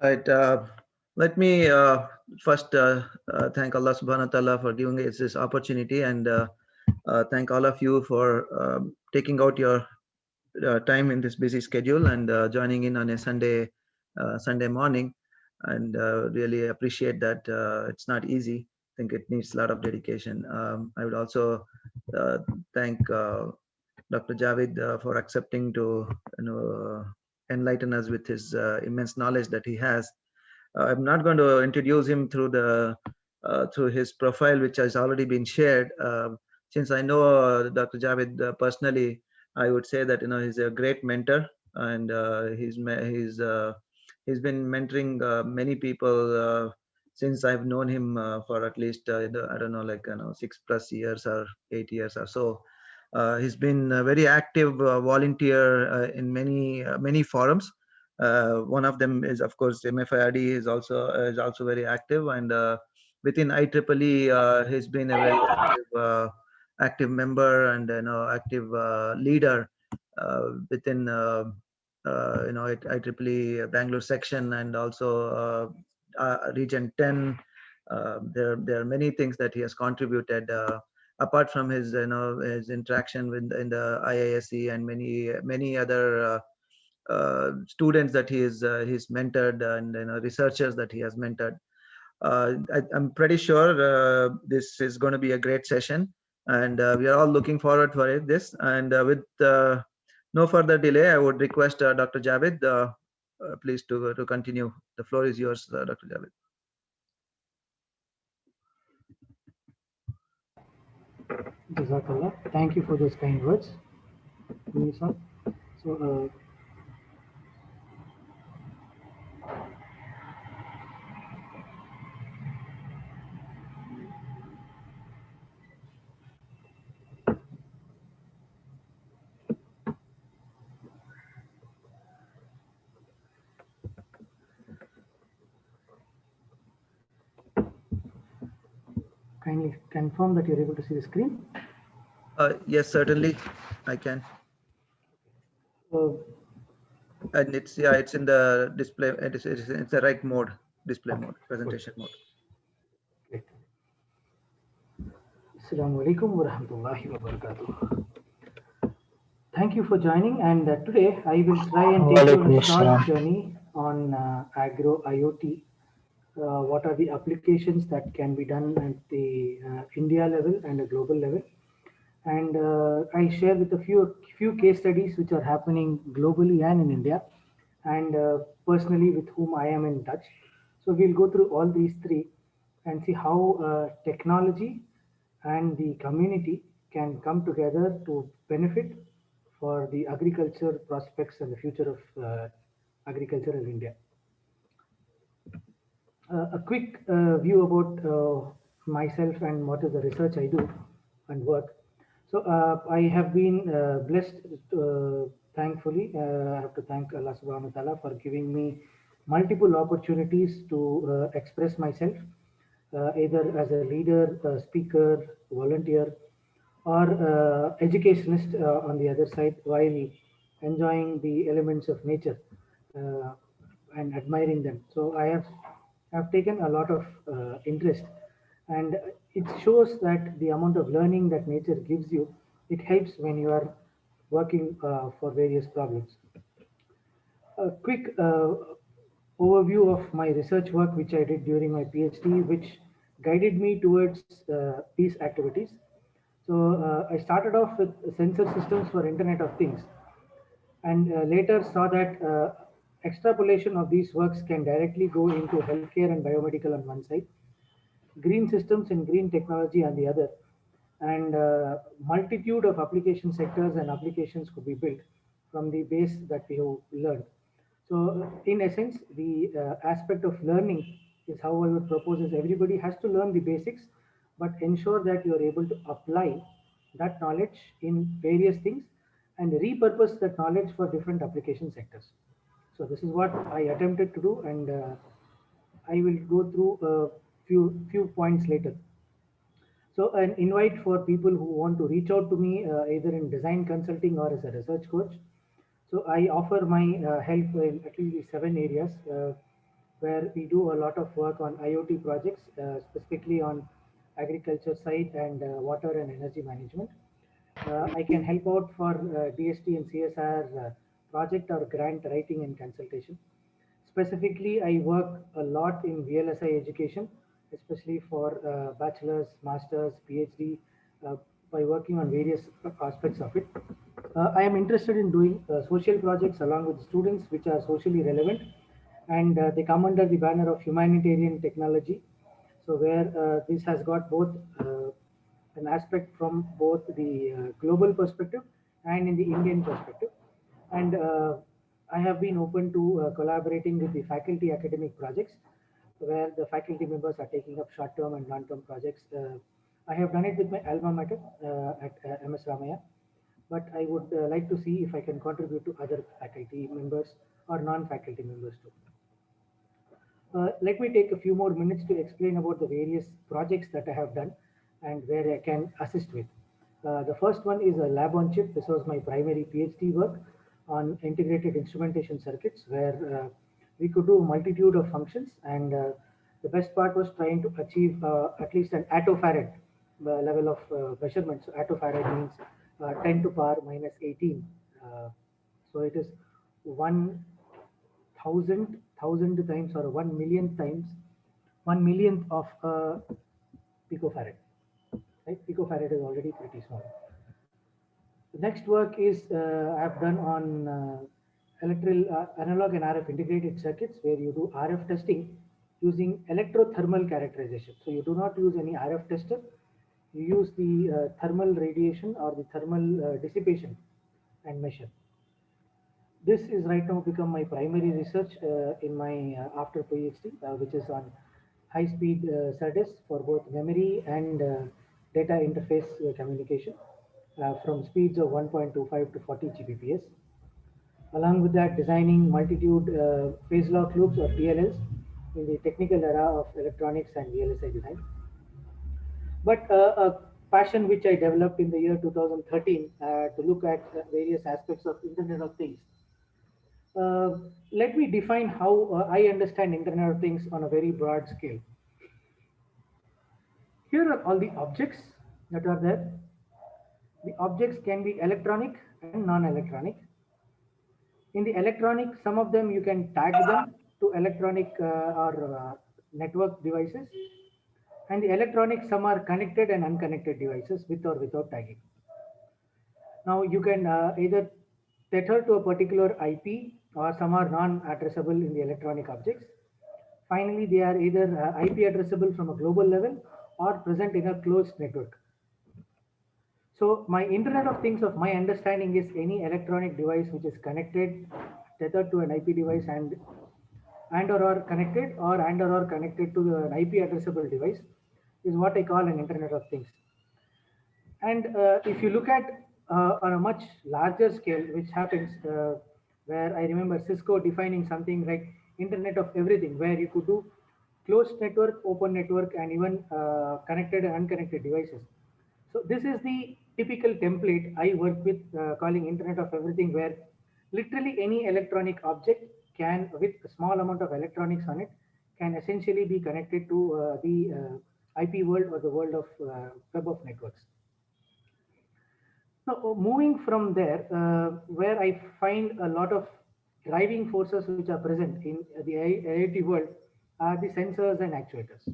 Right. Let me first thank Allah Subhanahu wa Taala for giving us this opportunity, and thank all of you for taking out your time in this busy schedule and joining in on a Sunday morning. And really appreciate that. It's not easy. I think it needs a lot of dedication. I would also uh, thank Dr. Javed for accepting to enlighten us with his immense knowledge that he has. I'm not going to introduce him through his profile, which has already been shared. Since I know Dr. Javed personally, I would say that he's a great mentor, and he's been mentoring many people since I've known him for at least I don't know, like 6+ years or 8 years or so. He's been a very active volunteer in many forums. One of them is, of course, MFIRD is also very active, and within IEEE, he's been a very active member and active leader within IEEE Bangalore section, and also Region 10. There are many things that he has contributed. Apart from his interaction with in the IISc and many other students that he's mentored, and researchers that he has mentored. I'm pretty sure this is going to be a great session, and we are all looking forward for it. This and with no further delay, I would request Dr. Javed, please to continue. The floor is yours, Dr. Javed. Jazakallah. Thank you for those kind words, Nisa. So, kindly confirm that you're able to see the screen. Yes, certainly, I can. Uh, And it's in the display. It's the right mode, display mode, presentation mode. Great. Assalamu alaikum wa rahmatullahi wa barakatuh. Thank you for joining, and today I will try and take you on a short journey on agro IoT. What are the applications that can be done at the India level and a global level? And I share with a few case studies which are happening globally and in India, and personally with whom I am in touch. So we'll go through all these three and see how technology and the community can come together to benefit for the agriculture prospects and the future of agriculture in India. A quick view about myself and what is the research I do and work. So I have been blessed, thankfully, I have to thank Allah subhanahu wa ta'ala for giving me multiple opportunities to express myself, either as a leader, speaker, volunteer, or educationist on the other side, while enjoying the elements of nature uh, and admiring them. So I have taken a lot of interest, and it shows that the amount of learning that nature gives you, it helps when you are working for various problems. A quick overview of my research work which I did during my PhD, which guided me towards these activities. So I started off with sensor systems for Internet of Things, and later saw that extrapolation of these works can directly go into healthcare and biomedical on one side, green systems and green technology on the other, and multitude of application sectors and applications could be built from the base that we have learned. So in essence, the aspect of learning is how I would propose is everybody has to learn the basics, but ensure that you are able to apply that knowledge in various things and repurpose that knowledge for different application sectors. So this is what I attempted to do, and I will go through a few points later. So an invite for people who want to reach out to me either in design consulting or as a research coach. So I offer my help in at least 7 areas. where we do a lot of work on IoT projects, specifically on agriculture side and water and energy management. I can help out for DST and CSR project or grant writing and consultation. Specifically, I work a lot in VLSI education, especially for bachelor's, master's, PhD, uh, by working on various aspects of it. I am interested in doing social projects along with students which are socially relevant, and they come under the banner of humanitarian technology. So where this has got both an aspect from both the global perspective and in the Indian perspective. And I have been open to collaborating with the faculty academic projects where the faculty members are taking up short-term and long-term projects. I have done it with my alma mater at MS Ramaya, but I would like to see if I can contribute to other faculty members or non-faculty members too. Let me take a few more minutes to explain about the various projects that I have done and where I can assist with. The first one is a lab on chip. This was my primary PhD work on integrated instrumentation circuits, where we could do a multitude of functions. And the best part was trying to achieve at least an attofarad level of measurement. So attofarad means 10 to power minus 18. So it is 1,000 times or 1 millionth times, 1 millionth of a picofarad. Right? Picofarad is already pretty small. The next work is I've done on analog and RF integrated circuits, where you do RF testing using electrothermal characterization. So you do not use any RF tester. You use the thermal radiation or the thermal dissipation and measure. This is right now become my primary research in my after PhD, which is on high-speed SerDes for both memory and data interface communication from speeds of 1.25 to 40 Gbps. Along with that, designing multitude phase lock loops or PLLs in the technical era of electronics and VLSI design. But a passion which I developed in the year 2013 to look at various aspects of Internet of Things. Let me define how I understand Internet of Things on a very broad scale. Here are all the objects that are there. The objects can be electronic and non-electronic. In the electronic, some of them you can tag them to electronic or network devices. And the electronic, some are connected and unconnected devices with or without tagging. Now you can either tether to a particular IP, or some are non-addressable in the electronic objects. Finally, they are either IP addressable from a global level or present in a closed network. So my Internet of Things of my understanding is any electronic device which is connected, tethered to an IP device and or are connected to an IP addressable device is what I call an Internet of Things. And if you look at on a much larger scale, which happens where I remember Cisco defining something like Internet of Everything, where you could do closed network, open network, and even connected and unconnected devices. So this is the typical template I work with, calling Internet of Everything, where literally any electronic object can, with a small amount of electronics on it, can essentially be connected to the IP world or the world of web of networks. Now, moving from there, where I find a lot of driving forces which are present in the IoT world are the sensors and actuators.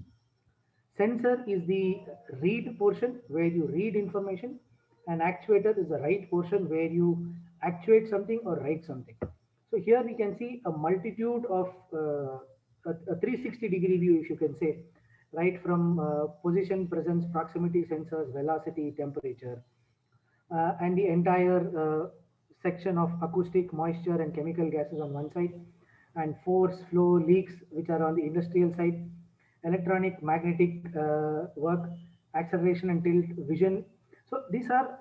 Sensor is the read portion where you read information, and actuator is the write portion where you actuate something or write something. So here we can see a multitude of a 360-degree view, if you can say, right from position, presence, proximity sensors, velocity, temperature, and the entire section of acoustic, moisture, and chemical gases on one side, and force, flow, leaks, which are on the industrial side, electronic, magnetic work, acceleration and tilt, vision. So these are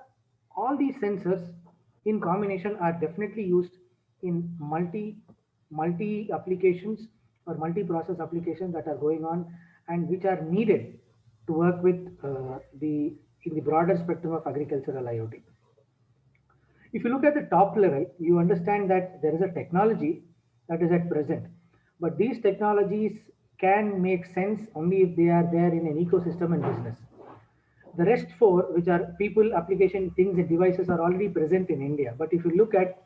all these sensors in combination are definitely used in multi applications or multi-process applications that are going on and which are needed to work with in the broader spectrum of agricultural IoT. If you look at the top level, you understand that there is a technology that is at present. But these technologies can make sense only if they are there in an ecosystem and business. The rest four, which are people, application, things, and devices, are already present in India. But if you look at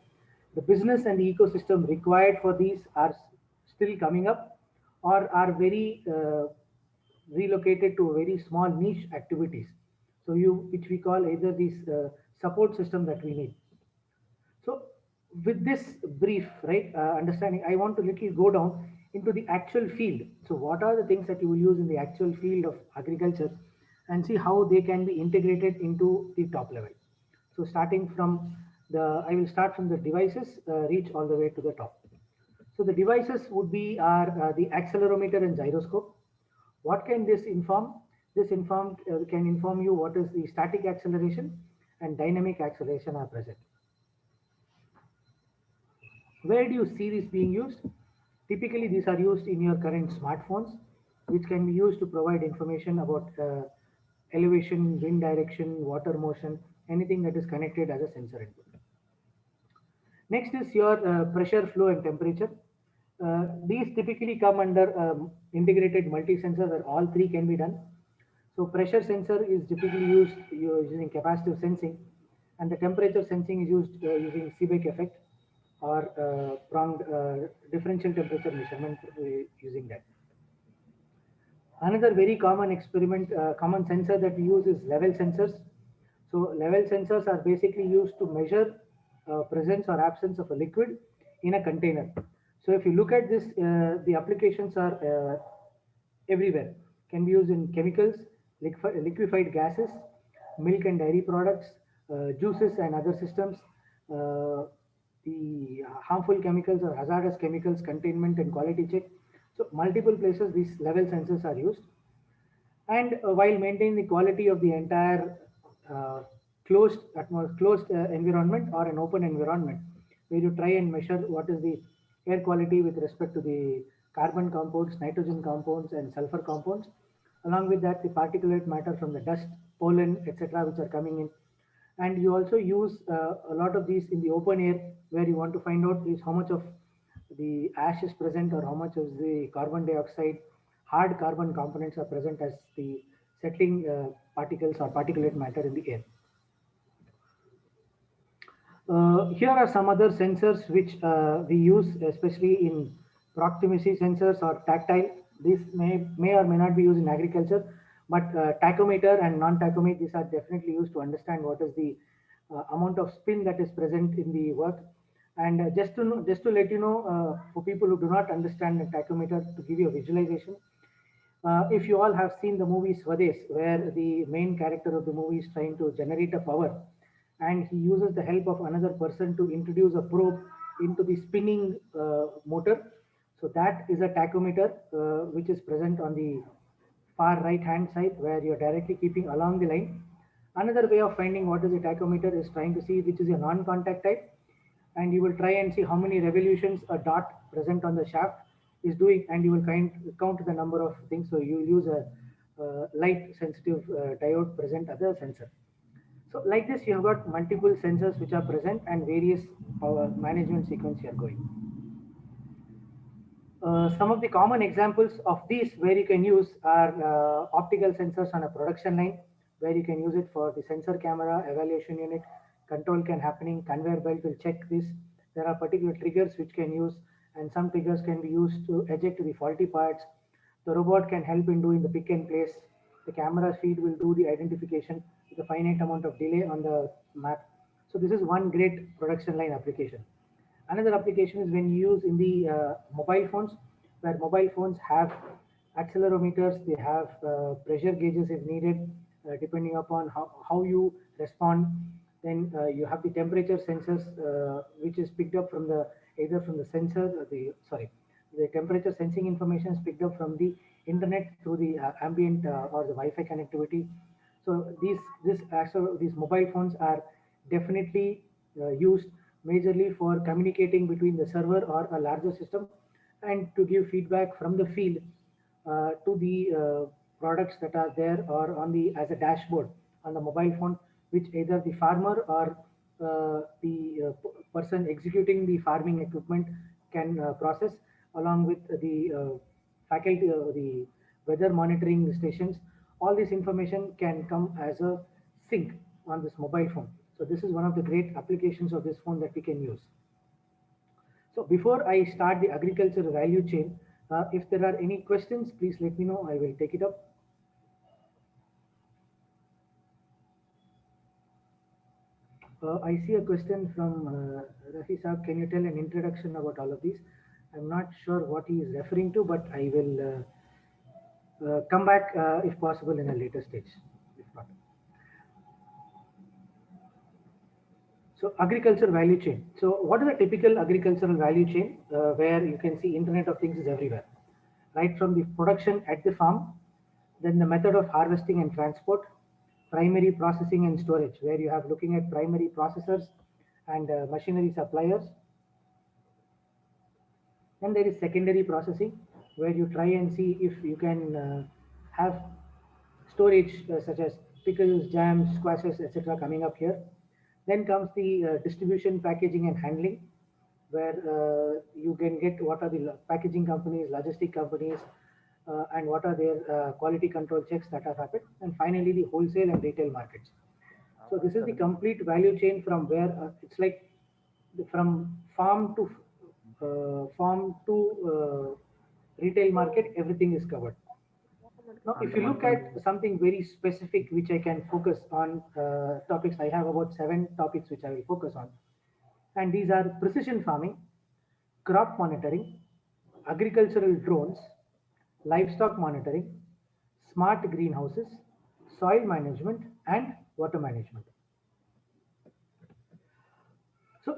the business and the ecosystem required for these are still coming up or are very relocated to very small niche activities. So which we call either these support system that we need. So with this brief, right, understanding, I want to little go down into the actual field. So what are the things that you will use in the actual field of agriculture and see how they can be integrated into the top level. So starting from I will start from the devices, reach all the way to the top. So the devices would be the accelerometer and gyroscope. What can this inform? This can inform you what is the static acceleration and dynamic acceleration are present. Where do you see this being used? Typically, these are used in your current smartphones, which can be used to provide information about elevation, wind direction, water motion, anything that is connected as a sensor input. Next is your pressure, flow, and temperature. These typically come under integrated multi-sensor where all three can be done. So pressure sensor is typically used using capacitive sensing, and the temperature sensing is used using Seebeck effect or pronged differential temperature measurement using that. Another very common common sensor that we use is level sensors. So level sensors are basically used to measure presence or absence of a liquid in a container. So if you look at this, the applications are everywhere. Can be used in chemicals, liquefied gases, milk and dairy products, juices and other systems, the harmful chemicals or hazardous chemicals containment and quality check. So multiple places these level sensors are used. And while maintaining the quality of the entire closed environment or an open environment, where you try and measure what is the air quality with respect to the carbon compounds, nitrogen compounds, and sulfur compounds. Along with that, the particulate matter from the dust, pollen, etc., which are coming in. And you also use a lot of these in the open air, where you want to find out is how much of the ash is present or how much of the carbon dioxide, hard carbon components are present as the settling particles or particulate matter in the air. Here are some other sensors which we use, especially in proximity sensors or tactile. This may or may not be used in agriculture, but tachometer and non-tachometer, these are definitely used to understand what is the amount of spin that is present in the work. And just to let you know, for people who do not understand the tachometer, to give you a visualization, if you all have seen the movie Swades, where the main character of the movie is trying to generate a power, and he uses the help of another person to introduce a probe into the spinning motor. So that is a tachometer, which is present on the far right hand side, where you're directly keeping along the line. Another way of finding what is a tachometer is trying to see which is a non-contact type, and you will try and see how many revolutions a dot present on the shaft is doing, and you will count the number of things. So you use a light sensitive diode present as a sensor. So like this, you have got multiple sensors which are present and various power management sequence you are going. Some of the common examples of these where you can use are optical sensors on a production line, where you can use it for the sensor camera, evaluation unit, control can happening, conveyor belt will check this. There are particular triggers which can use, and some triggers can be used to eject the faulty parts. The robot can help in doing the pick and place. The camera feed will do the identification with a finite amount of delay on the map. So this is one great production line application. Another application is when you use in the mobile phones, where mobile phones have accelerometers, they have pressure gauges if needed, depending upon how you respond. Then you have the temperature sensors, which is picked up from the either from the sensor, the temperature sensing information is picked up from the internet through the ambient or the Wi-Fi connectivity. So these mobile phones are definitely used majorly for communicating between the server or a larger system, and to give feedback from the field to the products that are there or on the as a dashboard on the mobile phone, which either the farmer or the person executing the farming equipment can process. along with the faculty, the weather monitoring stations. All this information can come as a sync on this mobile phone. So this is one of the great applications of this phone that we can use. So before I start the agriculture value chain, if there are any questions, please let me know. I will take it up. I see a question from Rafi Saab. Can you tell an introduction about all of these? I'm not sure what he is referring to, but I will come back if possible in a later stage. If not. So agriculture value chain. So what is a typical agricultural value chain where you can see Internet of Things is everywhere, right from the production at the farm, then the method of harvesting and transport, primary processing and storage, where you have looking at primary processors and machinery suppliers. Then there is secondary processing, where you try and see if you can have storage such as pickles, jams, squashes, etc. coming up here. Then comes the distribution, packaging, and handling, where you can get what are the packaging companies, logistic companies, and what are their quality control checks that have happened. And finally, the wholesale and retail markets. So this is the complete value chain from where it's like from retail market, everything is covered. Now, if you look at something very specific, which I can focus on topics, I have about 7 topics which I will focus on. And these are precision farming, crop monitoring, agricultural drones, livestock monitoring, smart greenhouses, soil management, and water management. So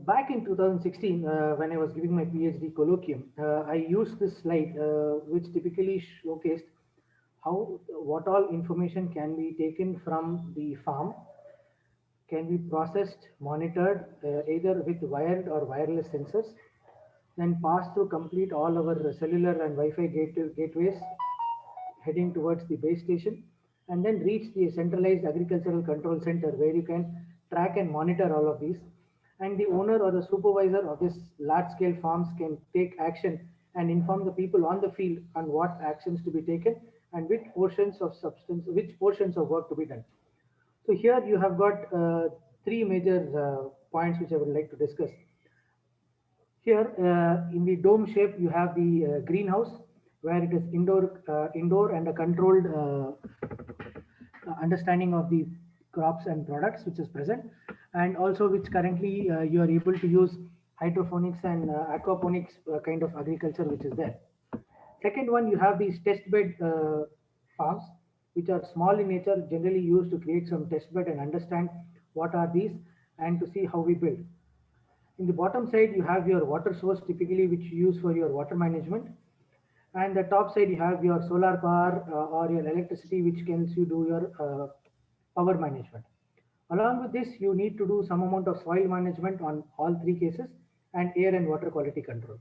back in 2016, when I was giving my PhD colloquium, I used this slide, which typically showcased how what all information can be taken from the farm, can be processed, monitored either with wired or wireless sensors, then pass through complete all our cellular and Wi-Fi gateways heading towards the base station, and then reach the centralized agricultural control center where you can track and monitor all of these. And the owner or the supervisor of this large scale farms can take action and inform the people on the field on what actions to be taken and which portions of work to be done. So here you have got 3 major points which I would like to discuss. Here in the dome shape, you have the greenhouse where it is indoor and a controlled understanding of the crops and products which is present, and also which currently you are able to use hydroponics and aquaponics kind of agriculture which is there. Second one, you have these test bed farms, which are small in nature, generally used to create some test bed and understand what are these and to see how we build. In the bottom side, you have your water source, typically which you use for your water management. And the top side, you have your solar power or your electricity, which can you do your power management. Along with this, you need to do some amount of soil management on all 3 cases and air and water quality control.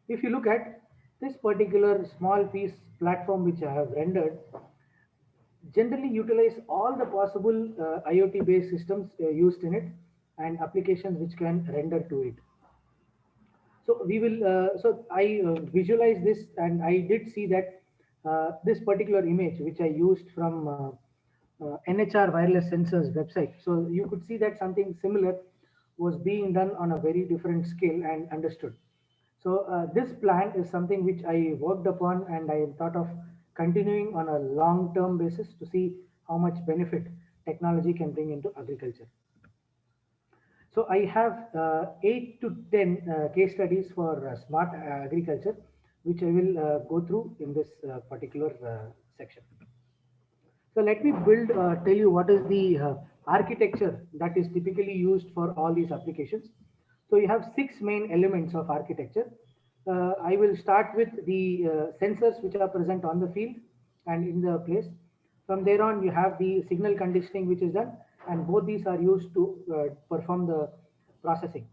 If you look at this particular small piece platform which I have rendered, generally utilize all the possible IoT based systems used in it and applications which can render to it. So we will, so I visualize this and I did see that this particular image which I used from NHR Wireless Sensors website. So you could see that something similar was being done on a very different scale and understood. So this plan is something which I worked upon and I thought of continuing on a long-term basis to see how much benefit technology can bring into agriculture. So I have 8 to 10 case studies for smart agriculture, which I will go through in this particular section. So let me tell you what is the architecture that is typically used for all these applications. So you have 6 main elements of architecture. I will start with the sensors which are present on the field and in the place. From there on, you have the signal conditioning which is done, and both these are used to perform the processing.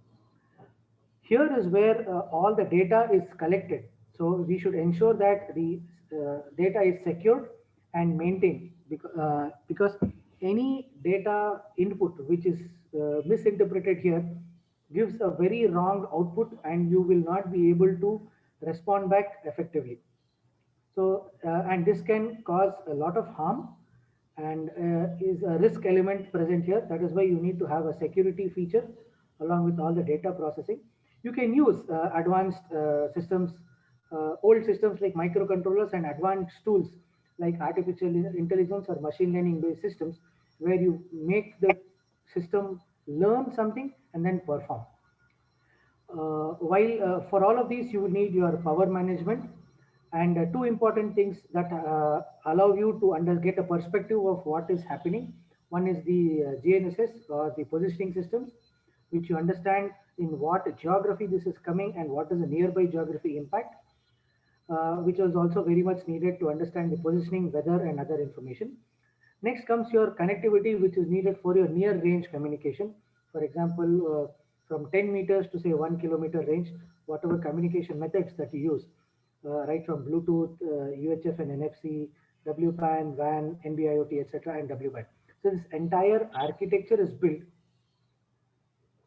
Here is where all the data is collected. So we should ensure that the data is secured and maintained because any data input which is misinterpreted here gives a very wrong output and you will not be able to respond back effectively. So, and this can cause a lot of harm and is a risk element present here. That is why you need to have a security feature along with all the data processing. You can use advanced systems, old systems like microcontrollers and advanced tools like artificial intelligence or machine learning based systems where you make the system learn something and then perform. While for all of these, you will need your power management and two important things that allow you to get a perspective of what is happening. One is the GNSS or the positioning systems, which you understand in what geography this is coming and what is the nearby geography impact, which was also very much needed to understand the positioning, weather, and other information. Next comes your connectivity, which is needed for your near range communication. For example, from 10 meters to say 1 kilometer range, whatever communication methods that you use, right from Bluetooth, UHF and NFC, WPAN, WAN, NB-IoT, etc., and WBAN. So this entire architecture is built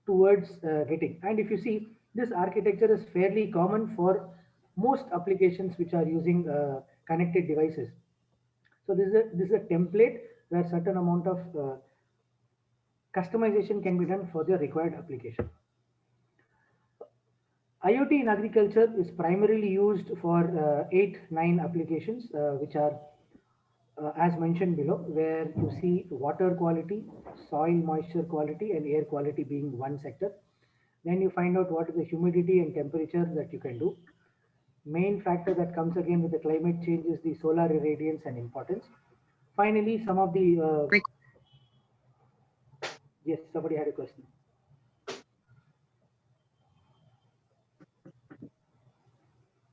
towards getting. And if you see, this architecture is fairly common for most applications which are using connected devices. So this is a template where certain amount of customization can be done for the required application. IoT in agriculture is primarily used for 8-9 applications, which are as mentioned below, where you see water quality, soil moisture quality, and air quality being one sector. Then you find out what is the humidity and temperature that you can do. Main factor that comes again with the climate change is the solar irradiance and importance. Finally, some of the yes, somebody had a question.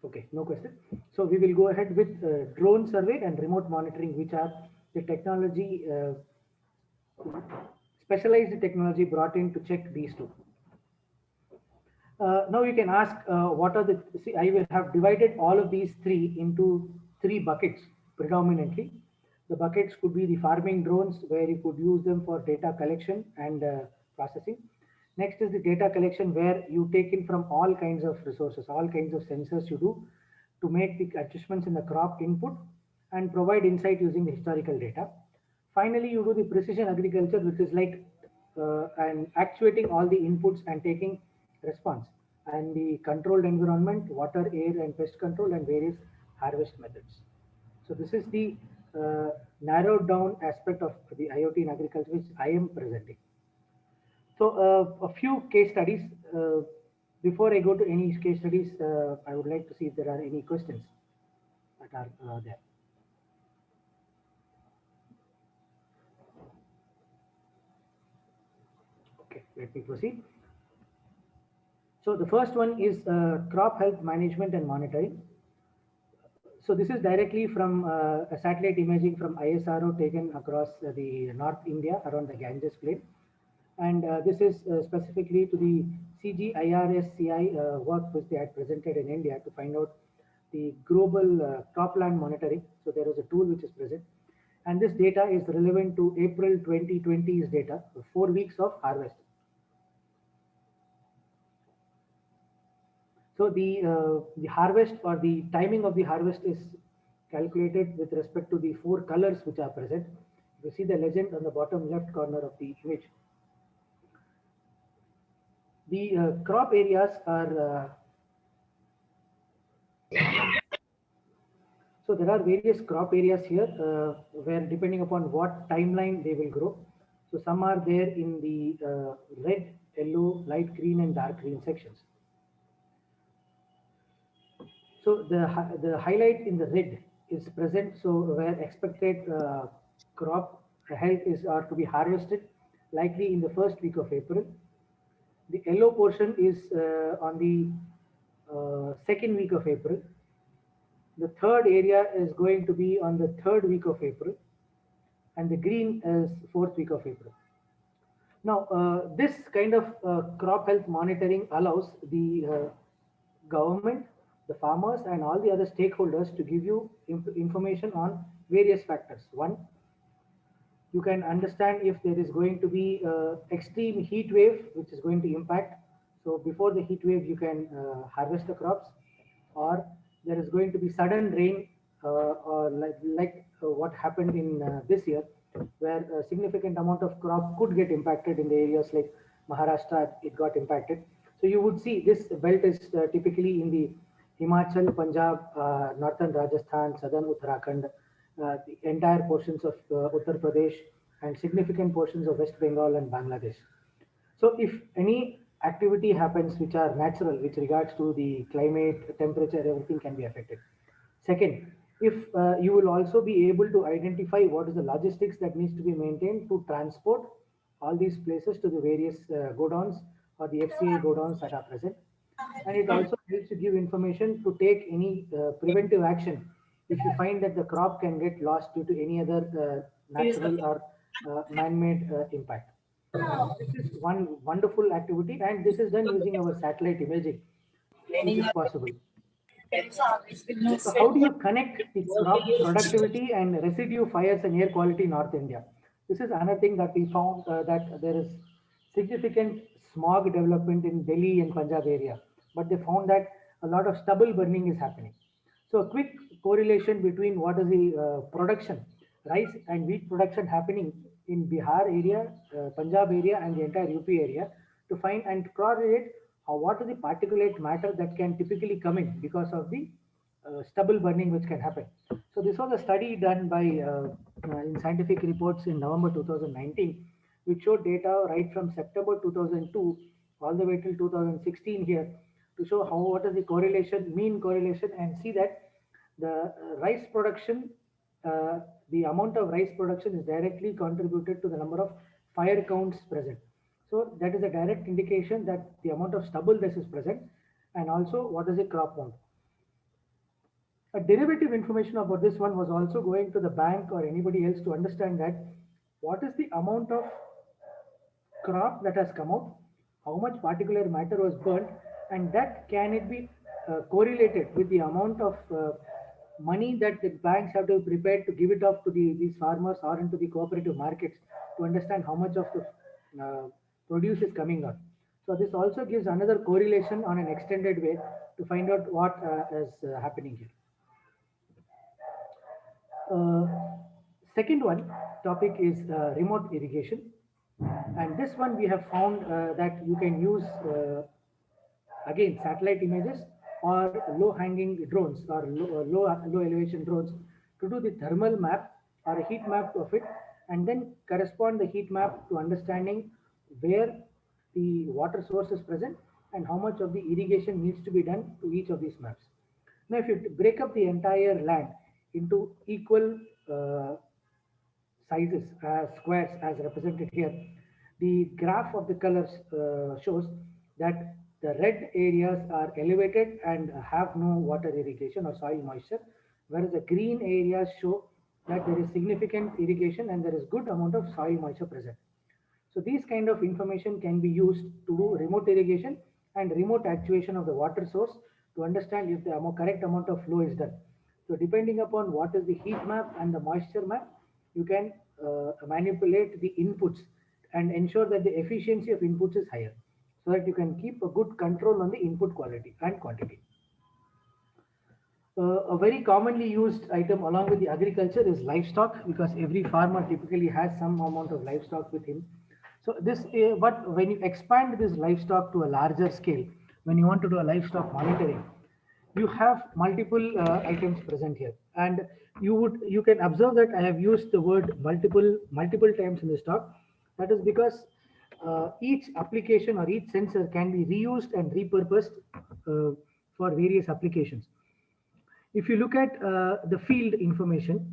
Okay, no question. So we will go ahead with drone survey and remote monitoring, which are the technology, specialized technology brought in to check these two. Now you can ask what are the, see, I will have divided all of these three into three buckets predominantly. The buckets could be the farming drones where you could use them for data collection and processing. Next is the data collection where you take in from all kinds of resources, all kinds of sensors you do to make the adjustments in the crop input and provide insight using the historical data. Finally, you do the precision agriculture, which is like and actuating all the inputs and taking response and the controlled environment, water, air, and pest control, and various harvest methods. So this is the narrowed down aspect of the IoT in agriculture, which I am presenting. So a few case studies. Before I go to any case studies, I would like to see if there are any questions that are there. Okay, let me proceed. So the first one is crop health management and monitoring. So this is directly from a satellite imaging from ISRO taken across the North India around the Ganges plain. And this is specifically to the CGIRSCI work which they had presented in India to find out the global cropland monitoring. So there is a tool which is present. And this data is relevant to April 2020's data, 4 weeks of harvest. So the harvest or the timing of the harvest is calculated with respect to the 4 colors which are present. You see the legend on the bottom left corner of the image. The crop areas are so there are various crop areas here where depending upon what timeline they will grow. So some are there in the red, yellow, light green, and dark green sections. So the highlight in the red is present. So where expected crop health is are to be harvested, likely in the first week of April. The yellow portion is on the second week of April. The third area is going to be on the third week of April, and the green is fourth week of April. Now, this kind of crop health monitoring allows the government, the farmers, and all the other stakeholders to give you information on various factors. One, you can understand if there is going to be extreme heat wave, which is going to impact So before the heat wave, you can harvest the crops, or there is going to be sudden rain, or like what happened in this year, where a significant amount of crop could get impacted in the areas like Maharashtra. It got impacted. So you would see this belt is typically in the Himachal, Punjab, northern Rajasthan, southern Uttarakhand, the entire portions of Uttar Pradesh, and significant portions of West Bengal and Bangladesh. So if any activity happens which are natural, with regards to the climate, temperature, everything can be affected. Second, if you will also be able to identify what is the logistics that needs to be maintained to transport all these places to the various godowns or the FCI godowns that are present. And it also helps to give information to take any preventive action if you find that the crop can get lost due to any other natural or man-made impact. This is one wonderful activity, and this is done using our satellite imaging, which is possible. So how do you connect the crop productivity and residue fires and air quality in North India? This is another thing that we found, that there is significant smog development in Delhi and Punjab area, but they found that a lot of stubble burning is happening. So a quick correlation between what is the production, rice and wheat production happening in Bihar area, Punjab area, and the entire UP area, to find and correlate what is the particulate matter that can typically come in because of the stubble burning which can happen. So this was a study done by in scientific reports in November 2019, which showed data right from September 2002 all the way till 2016 here, to show how what is the correlation, mean correlation, and see that the rice production, the amount of rice production is directly contributed to the number of fire counts present. So that is a direct indication that the amount of stubble that is present, and also what is the crop mount. A derivative information about this one was also going to the bank or anybody else to understand that what is the amount of crop that has come out, how much particular matter was burnt, and that can it be correlated with the amount of money that the banks have to be prepared to give it up to these farmers or into the cooperative markets to understand how much of the produce is coming out. So this also gives another correlation on an extended way to find out what is happening here. Second one topic is remote irrigation, and this one we have found that you can use again satellite images or low hanging drones or low elevation drones to do the thermal map or a heat map of it, and then correspond the heat map to understanding where the water source is present and how much of the irrigation needs to be done to each of these maps. Now, if you break up the entire land into equal sizes as squares as represented here, the graph of the colors shows that the red areas are elevated and have no water irrigation or soil moisture, whereas the green areas show that there is significant irrigation and there is good amount of soil moisture present. So these kind of information can be used to do remote irrigation and remote actuation of the water source to understand if the correct amount of flow is done. So depending upon what is the heat map and the moisture map, you can manipulate the inputs and ensure that the efficiency of inputs is higher, so that you can keep a good control on the input quality and quantity. A very commonly used item along with the agriculture is livestock, because every farmer typically has some amount of livestock with him. So this, but when you expand this livestock to a larger scale, when you want to do a livestock monitoring, you have multiple items present here, and you can observe that I have used the word multiple times in this talk. That is because each application or each sensor can be reused and repurposed for various applications. If you look at the field information,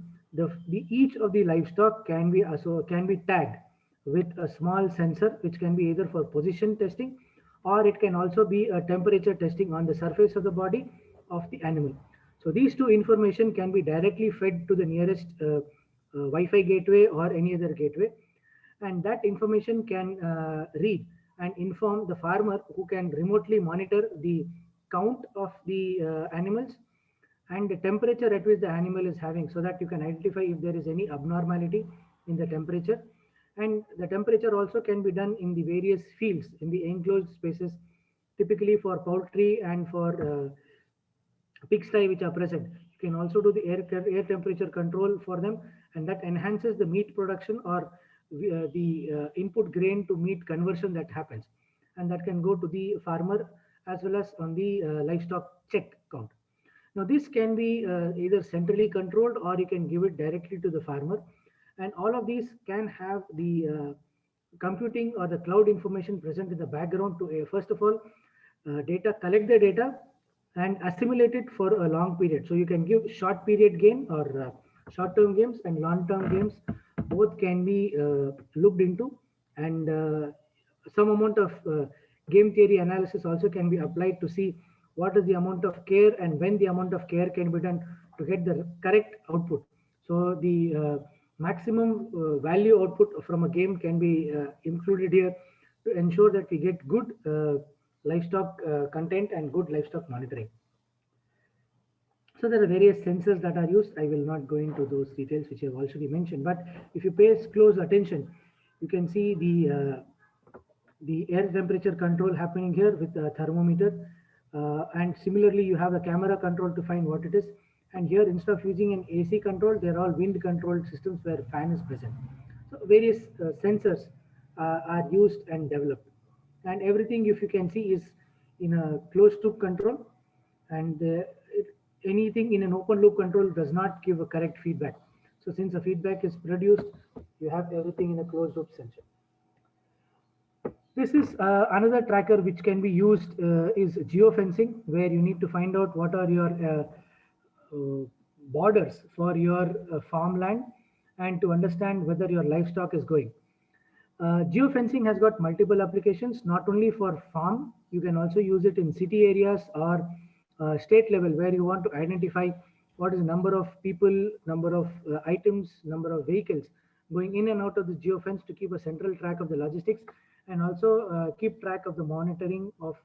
each of the livestock can be tagged with a small sensor, which can be either for position testing, or it can also be a temperature testing on the surface of the body of the animal. So these two information can be directly fed to the nearest Wi-Fi gateway or any other gateway, and that information can read and inform the farmer, who can remotely monitor the count of the animals and the temperature at which the animal is having, so that you can identify if there is any abnormality in the temperature. And the temperature also can be done in the various fields in the enclosed spaces typically for poultry and for pigsty which are present. You can also do the air temperature control for them, and that enhances the meat production or the input grain to meat conversion that happens, and that can go to the farmer as well as on the livestock check count. Now this can be either centrally controlled or you can give it directly to the farmer, and all of these can have the computing or the cloud information present in the background to first of all collect the data and assimilate it for a long period. So you can give short period gain or short term games and long term games. Both can be looked into, and some amount of game theory analysis also can be applied to see what is the amount of care and when the amount of care can be done to get the correct output. So the maximum value output from a game can be included here to ensure that we get good livestock content and good livestock monitoring. So there are various sensors that are used. I will not go into those details which I have already mentioned, but if you pay close attention, you can see the air temperature control happening here with the thermometer, and similarly you have the camera control to find what it is. And here, instead of using an AC control, they're all wind controlled systems where fan is present. So various sensors are used and developed, and everything, if you can see, is in a closed loop control, and anything in an open loop control does not give a correct feedback. So since the feedback is produced, you have everything in a closed loop sensor. This is another tracker which can be used is geofencing, where you need to find out what are your borders for your farmland and to understand whether your livestock is going. Geofencing has got multiple applications, not only for farm, you can also use it in city areas or state level where you want to identify what is the number of people, number of items, number of vehicles going in and out of the geofence to keep a central track of the logistics, and also keep track of the monitoring of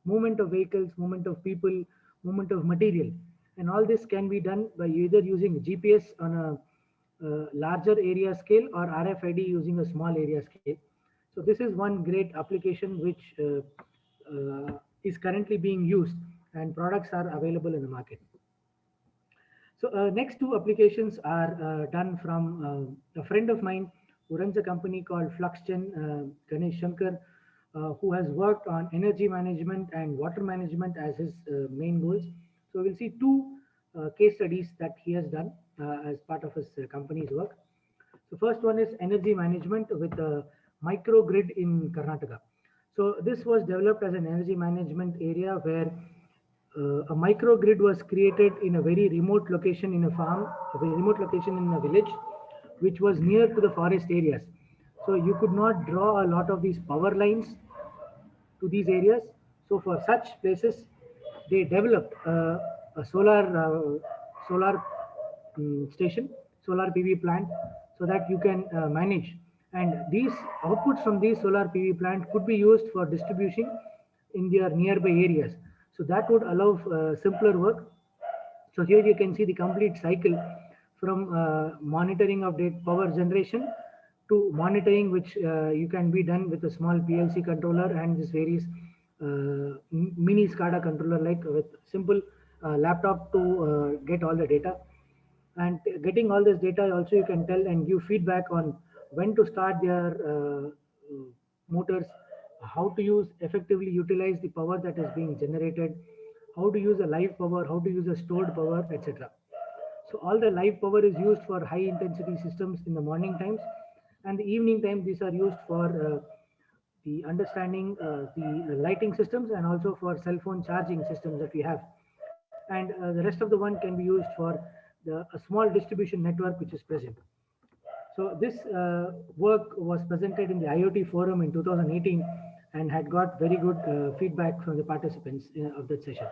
movement of vehicles, movement of people, movement of material. And all this can be done by either using GPS on a larger area scale or RFID using a small area scale. So this is one great application which is currently being used, and products are available in the market. So next two applications are done from a friend of mine who runs a company called FluxGen, Ganesh Shankar, who has worked on energy management and water management as his main goals. So we'll see two case studies that he has done as part of his company's work. The first one is energy management with a microgrid in Karnataka. So this was developed as an energy management area where a microgrid was created in a very remote location in a farm, a very remote location in a village, which was near to the forest areas. So you could not draw a lot of these power lines to these areas. So for such places, they developed a solar station, solar PV plant, so that you can manage. And these outputs from these solar PV plant could be used for distribution in their nearby areas. So that would allow simpler work. So here you can see the complete cycle from monitoring of power generation to monitoring, which you can be done with a small PLC controller and this various mini SCADA controller, like with simple laptop to get all the data. And getting all this data also, you can tell and give feedback on when to start their motors, how to effectively utilize the power that is being generated, how to use a live power, how to use a stored power, etc. So all the live power is used for high intensity systems in the morning times, and the evening time these are used for the understanding the lighting systems and also for cell phone charging systems that we have. And the rest of the one can be used for a small distribution network which is present. So this work was presented in the IoT forum in 2018 and had got very good feedback from the participants of that session.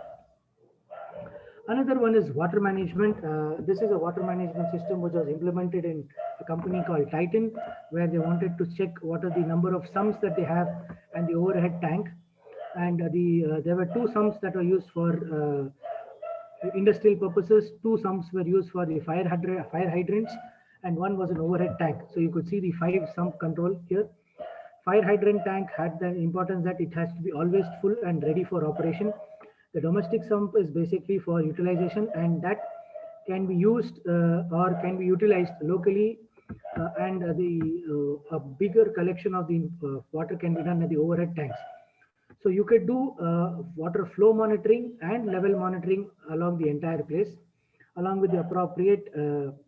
Another one is water management. This is a water management system which was implemented in a company called Titan, where they wanted to check what are the number of sumps that they have and the overhead tank. And there were two sumps that were used for industrial purposes. Two sumps were used for the fire hydrants, and one was an overhead tank. So you could see the 5 sump control here. Fire hydrant tank had the importance that it has to be always full and ready for operation. The domestic sump is basically for utilization, and that can be used or can be utilized locally, and a bigger collection of the water can be done at the overhead tanks. So you could do water flow monitoring and level monitoring along the entire place, along with the appropriate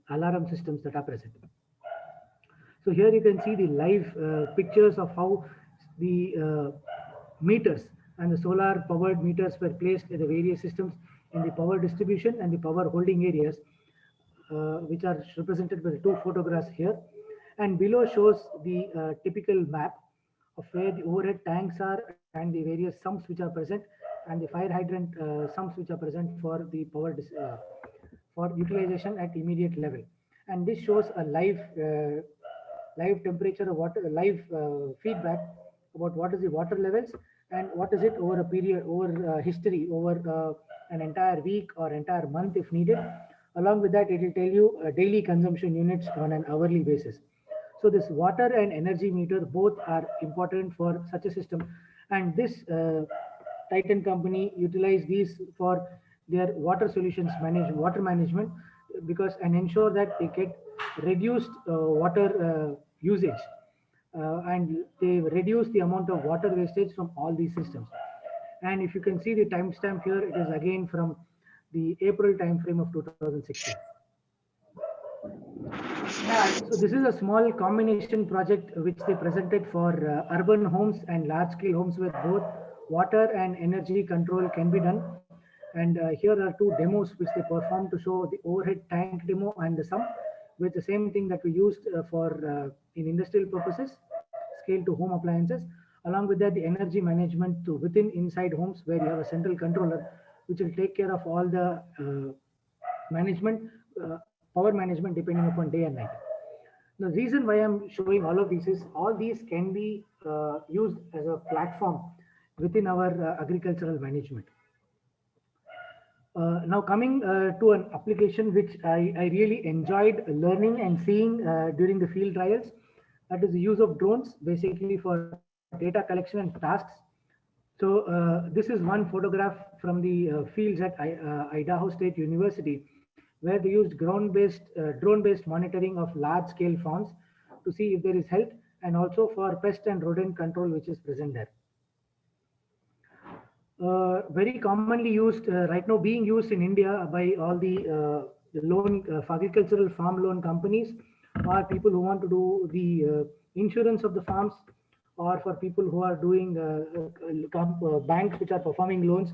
alarm systems that are present. So here you can see the live pictures of how the meters and the solar powered meters were placed in the various systems in the power distribution and the power holding areas, which are represented by the two photographs here. And below shows the typical map of where the overhead tanks are and the various sumps which are present, and the fire hydrant sumps which are present for the for utilization at immediate level. And this shows a live temperature of water, live feedback about what is the water levels and what is it over a period, over history, over an entire week or entire month if needed. Along with that, it will tell you daily consumption units on an hourly basis. So this water and energy meter both are important for such a system, and this Titan company utilize these for their water solutions water management, because and ensure that they get reduced water usage, and they reduce the amount of water wastage from all these systems. And if you can see the timestamp here, it is again from the April timeframe of 2016. So this is a small combination project which they presented for urban homes and large scale homes where both water and energy control can be done. And here are two demos which they performed to show the overhead tank demo and the sump, with the same thing that we used for in industrial purposes, scale to home appliances. Along with that, the energy management to within inside homes where you have a central controller which will take care of all the management, power management depending upon day and night. The reason why I'm showing all of these is all these can be used as a platform within our agricultural management. Now coming to an application which I really enjoyed learning and seeing during the field trials, that is the use of drones basically for data collection and tasks. So this is one photograph from the fields at Idaho State University, where they used drone-based monitoring of large-scale farms to see if there is health, and also for pest and rodent control, which is present there. Very commonly used right now, being used in India by all the loan agricultural farm loan companies, or people who want to do the insurance of the farms, or for people who are doing banks which are performing loans.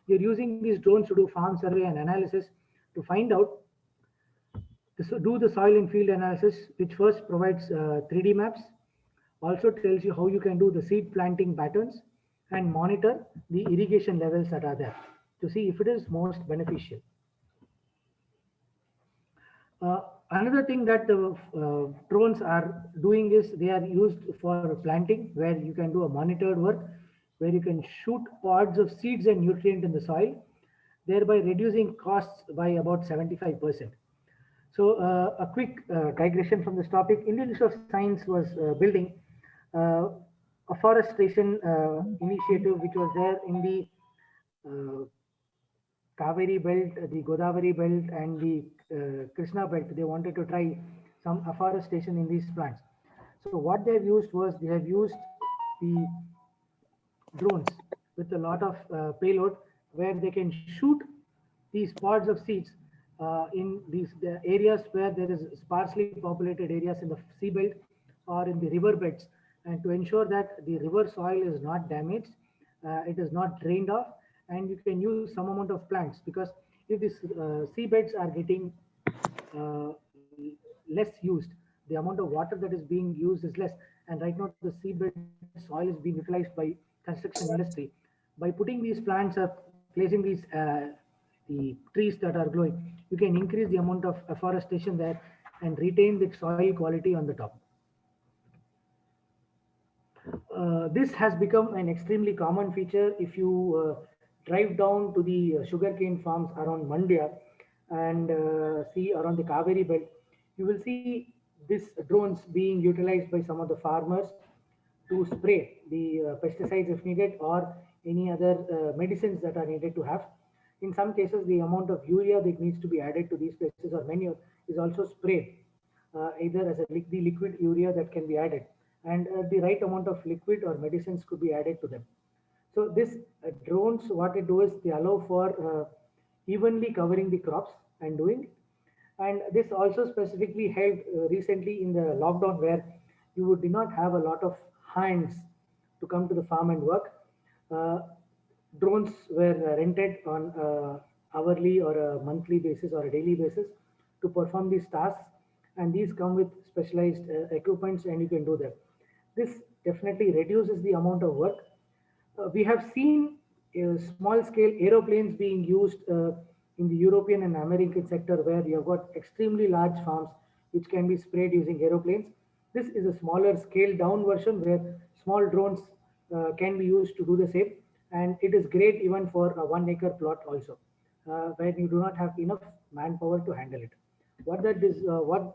They're using these drones to do farm survey and analysis to find out, do the soil and field analysis, which first provides 3D maps, also tells you how you can do the seed planting patterns, and monitor the irrigation levels that are there to see if it is most beneficial. Another thing that the drones are doing is they are used for planting, where you can do a monitored work, where you can shoot pods of seeds and nutrient in the soil, thereby reducing costs by about 75%. So a quick digression from this topic. Indian Institute of Science was building afforestation initiative, which was there in the Kaveri belt, the Godavari belt, and the Krishna belt. They wanted to try some afforestation in these plants. So what they have used was they have used the drones with a lot of payload, where they can shoot these pods of seeds in the areas where there is sparsely populated areas in the seabed or in the river beds, and to ensure that the river soil is not damaged, it is not drained off, and you can use some amount of plants, because if these seabeds are getting less used, the amount of water that is being used is less, and right now the seabed soil is being utilized by construction industry. By putting these plants up, placing these the trees that are growing, you can increase the amount of afforestation there and retain the soil quality on the top. This has become an extremely common feature. If you drive down to the sugarcane farms around Mandya and see around the Kaveri belt, you will see these drones being utilized by some of the farmers to to spray the pesticides if needed, or any other medicines that are needed to have. In some cases, the amount of urea that needs to be added to these places or manure is also sprayed, either as the liquid urea that can be added, and the right amount of liquid or medicines could be added to them. So this drones, what it do is they allow for evenly covering the crops and doing. And this also specifically helped recently in the lockdown, where you did not have a lot of hands to come to the farm and work. Uh, Drones were rented on hourly or a monthly basis or a daily basis to perform these tasks, and these come with specialized equipments, and you can do them. This definitely reduces the amount of work. We have seen small scale aeroplanes being used in the European and American sector, where you have got extremely large farms which can be sprayed using aeroplanes. This is a smaller scale down version where small drones can be used to do the same, and it is great even for a 1 acre plot also, where you do not have enough manpower to handle it. What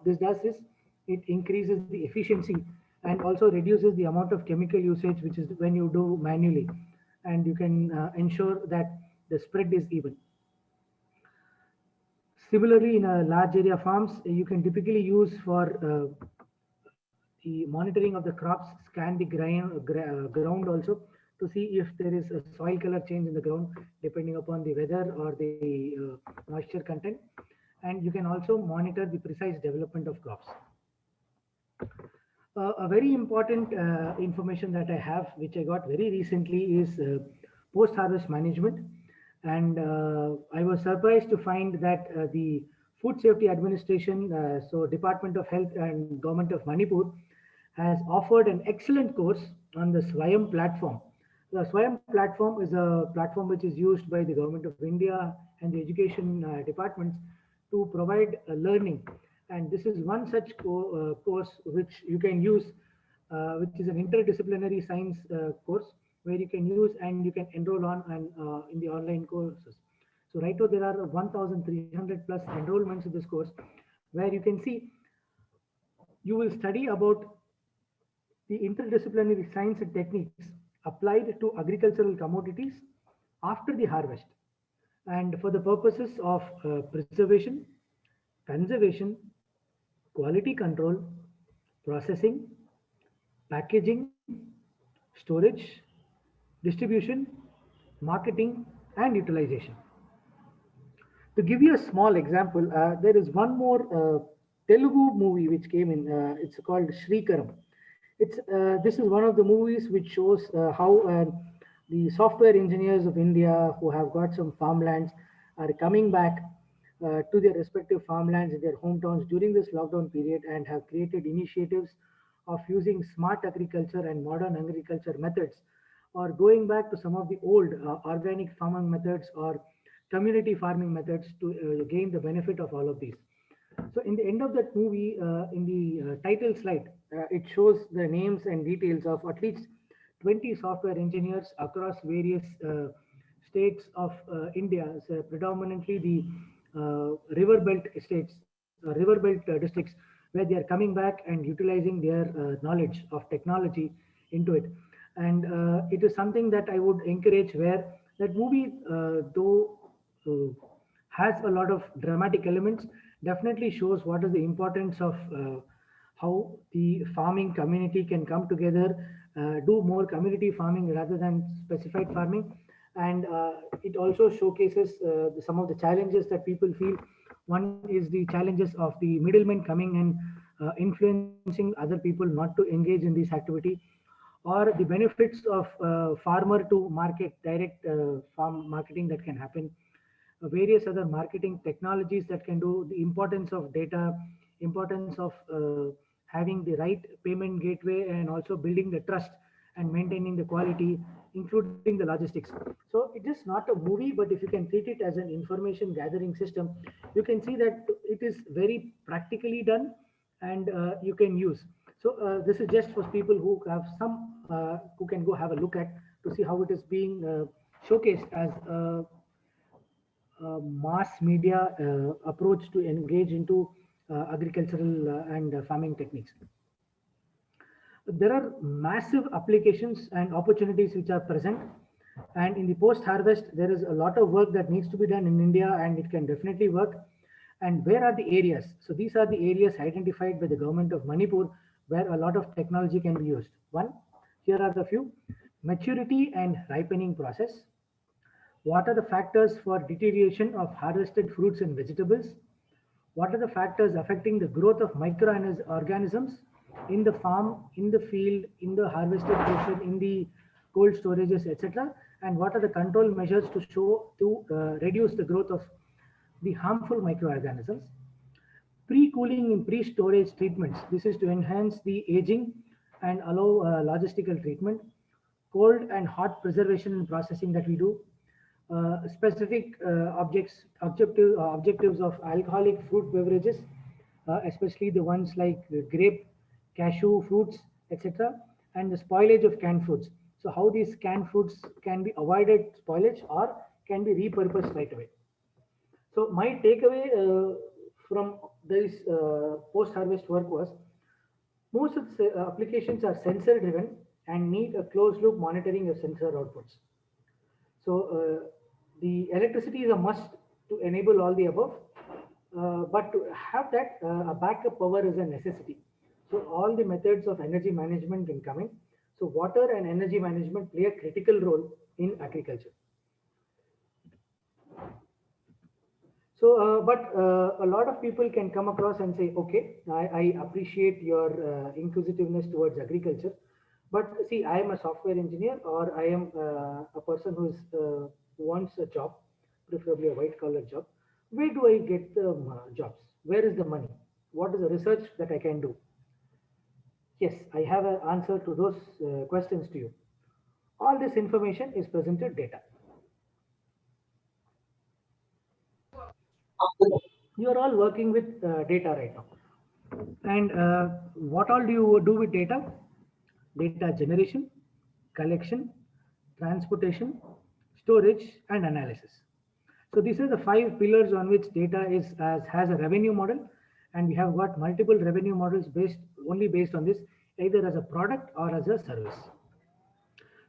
this does is it increases the efficiency and also reduces the amount of chemical usage, which is when you do manually, and you can ensure that the spread is even. Similarly, in a large area farms, you can typically use for the monitoring of the crops, scan the ground also to see if there is a soil color change in the ground depending upon the weather or the moisture content. And you can also monitor the precise development of crops. A very important information that I have, which I got very recently, is post-harvest management. And I was surprised to find that the Food Safety Administration, so Department of Health and Government of Manipur, has offered an excellent course on the Swayam platform. The Swayam platform is a platform which is used by the Government of India and the education departments to provide learning. And this is one such course which you can use, which is an interdisciplinary science course where you can use and you can enroll on and in the online courses. So right now there are 1,300 plus enrollments in this course, where you can see you will study about the interdisciplinary science and techniques applied to agricultural commodities after the harvest, and for the purposes of preservation, conservation, quality control, processing, packaging, storage, distribution, marketing, and utilization. To give you a small example, there is one more Telugu movie which came in. It's called Shrikaram. This is one of the movies which shows how the software engineers of India who have got some farmlands are coming back to their respective farmlands in their hometowns during this lockdown period, and have created initiatives of using smart agriculture and modern agriculture methods, or going back to some of the old organic farming methods or community farming methods to gain the benefit of all of these. So in the end of that movie, in the title slide, it shows the names and details of at least 20 software engineers across various states of India, so predominantly the river belt states, river belt districts, where they are coming back and utilizing their knowledge of technology into it. And it is something that I would encourage, where that movie, though has a lot of dramatic elements, definitely shows what is the importance of how the farming community can come together, do more community farming rather than specified farming. And it also showcases some of the challenges that people feel. One is the challenges of the middlemen coming and influencing other people not to engage in this activity, or the benefits of farmer to market, direct farm marketing that can happen, various other marketing technologies that can do, the importance of data, importance of having the right payment gateway, and also building the trust and maintaining the quality, including the logistics. So it is not a movie, but if you can treat it as an information gathering system, you can see that it is very practically done, and you can use. So this is just for people who have some, who can go have a look at to see how it is being showcased as a mass media approach to engage into agricultural and farming techniques. there are massive applications and opportunities which are present. And in the post-harvest, there is a lot of work that needs to be done in India, and it can definitely work. And where are the areas? So these are the areas identified by the government of Manipur where a lot of technology can be used. One, here are the few: maturity and ripening process. What are the factors for deterioration of harvested fruits and vegetables? What are the factors affecting the growth of microorganisms in the farm, in the field, in the harvested portion, in the cold storages, etc.? And what are the control measures to reduce the growth of the harmful microorganisms? Pre-cooling in pre-storage treatments. This is to enhance the aging and allow logistical treatment. Cold and hot preservation and processing that we do. Specific objectives of alcoholic fruit beverages, especially the ones like grape, cashew fruits, etc., and the spoilage of canned foods. So how these canned foods can be avoided spoilage or can be repurposed right away. So my takeaway from this post-harvest work was most of the applications are sensor driven and need a closed loop monitoring of sensor outputs. So the electricity is a must to enable all the above, but to have that, a backup power is a necessity. So all the methods of energy management can come in. So water and energy management play a critical role in agriculture. So, a lot of people can come across and say, okay, I appreciate your inquisitiveness towards agriculture, but see, I am a software engineer, or I am a person who wants a job, preferably a white collar job. Where do I get the jobs? Where is the money? What is the research that I can do? Yes, I have an answer to those questions to you. All this information is presented data. You are all working with data right now. And what all do you do with data? Data generation, collection, transportation, storage, and analysis. So these are the 5 pillars on which data has a revenue model, and we have got multiple revenue models based on this, either as a product or as a service.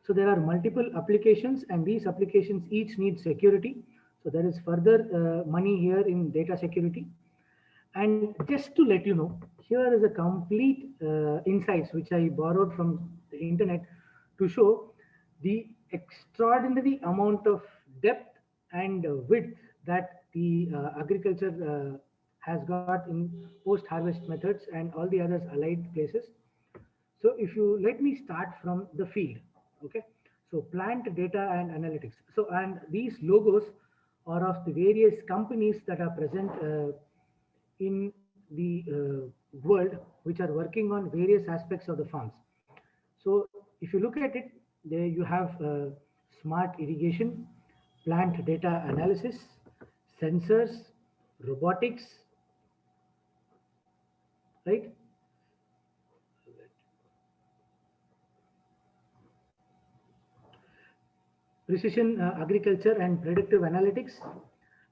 So there are multiple applications, and these applications each need security. So there is further money here in data security. And just to let you know, here is a complete insights which I borrowed from the internet to show the extraordinary amount of depth and width that the agriculture has got in post-harvest methods and all the others allied places. So if you let me start from the field, okay? So plant data and analytics. So, and these logos are of the various companies that are present in the world, which are working on various aspects of the farms. So if you look at it, there you have smart irrigation, plant data analysis, sensors, robotics, right? Precision agriculture and predictive analytics,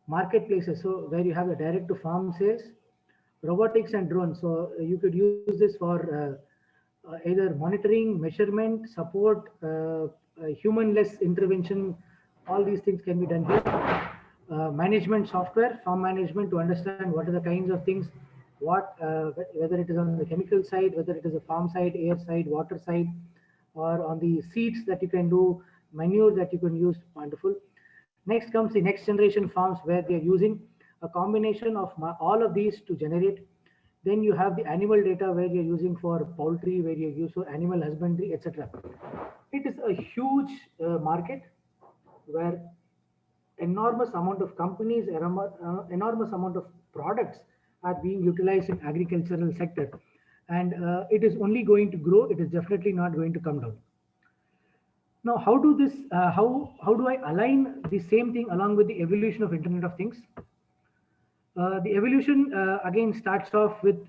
marketplaces, so where you have a direct to farm sales, robotics and drones. So you could use this for either monitoring, measurement, support, human-less intervention. All these things can be done here. Management software, farm management, to understand what are the kinds of things, whether it is on the chemical side, whether it is a farm side, air side, water side, or on the seeds that you can do, manure that you can use. Wonderful. Next comes the next generation farms, where they are using a combination of all of these to generate. Then you have the animal data, where you're using for poultry, where you use for animal husbandry, etc. It is a huge market where enormous amount of companies, enormous amount of products are being utilized in agricultural sector, and it is only going to grow. It is definitely not going to come down. Now, how do I align the same thing along with the evolution of Internet of Things? The evolution again starts off with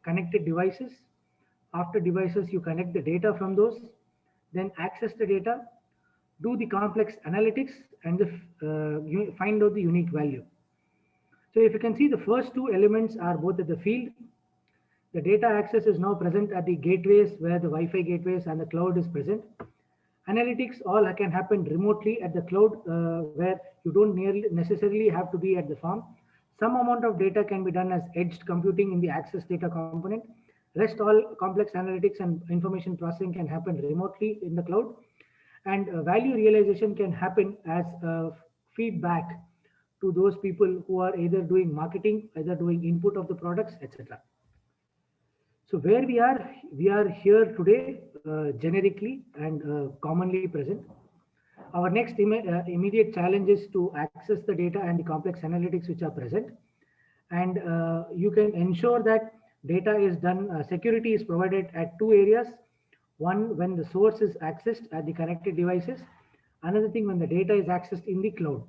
connected devices. After devices, you connect the data from those, then access the data, do the complex analytics, and find out the unique value. So if you can see, the first two elements are both at the field. The data access is now present at the gateways where the Wi-Fi gateways and the cloud is present. Analytics all can happen remotely at the cloud where you don't necessarily have to be at the farm. Some amount of data can be done as edged computing in the access data component. Rest all complex analytics and information processing can happen remotely in the cloud. And value realization can happen as feedback to those people who are either doing marketing, either doing input of the products, etc. So where we are here today generically and commonly present. Our next immediate challenge is to access the data and the complex analytics which are present. And you can ensure that data is done, security is provided at two areas. One, when the source is accessed at the connected devices. Another thing, when the data is accessed in the cloud.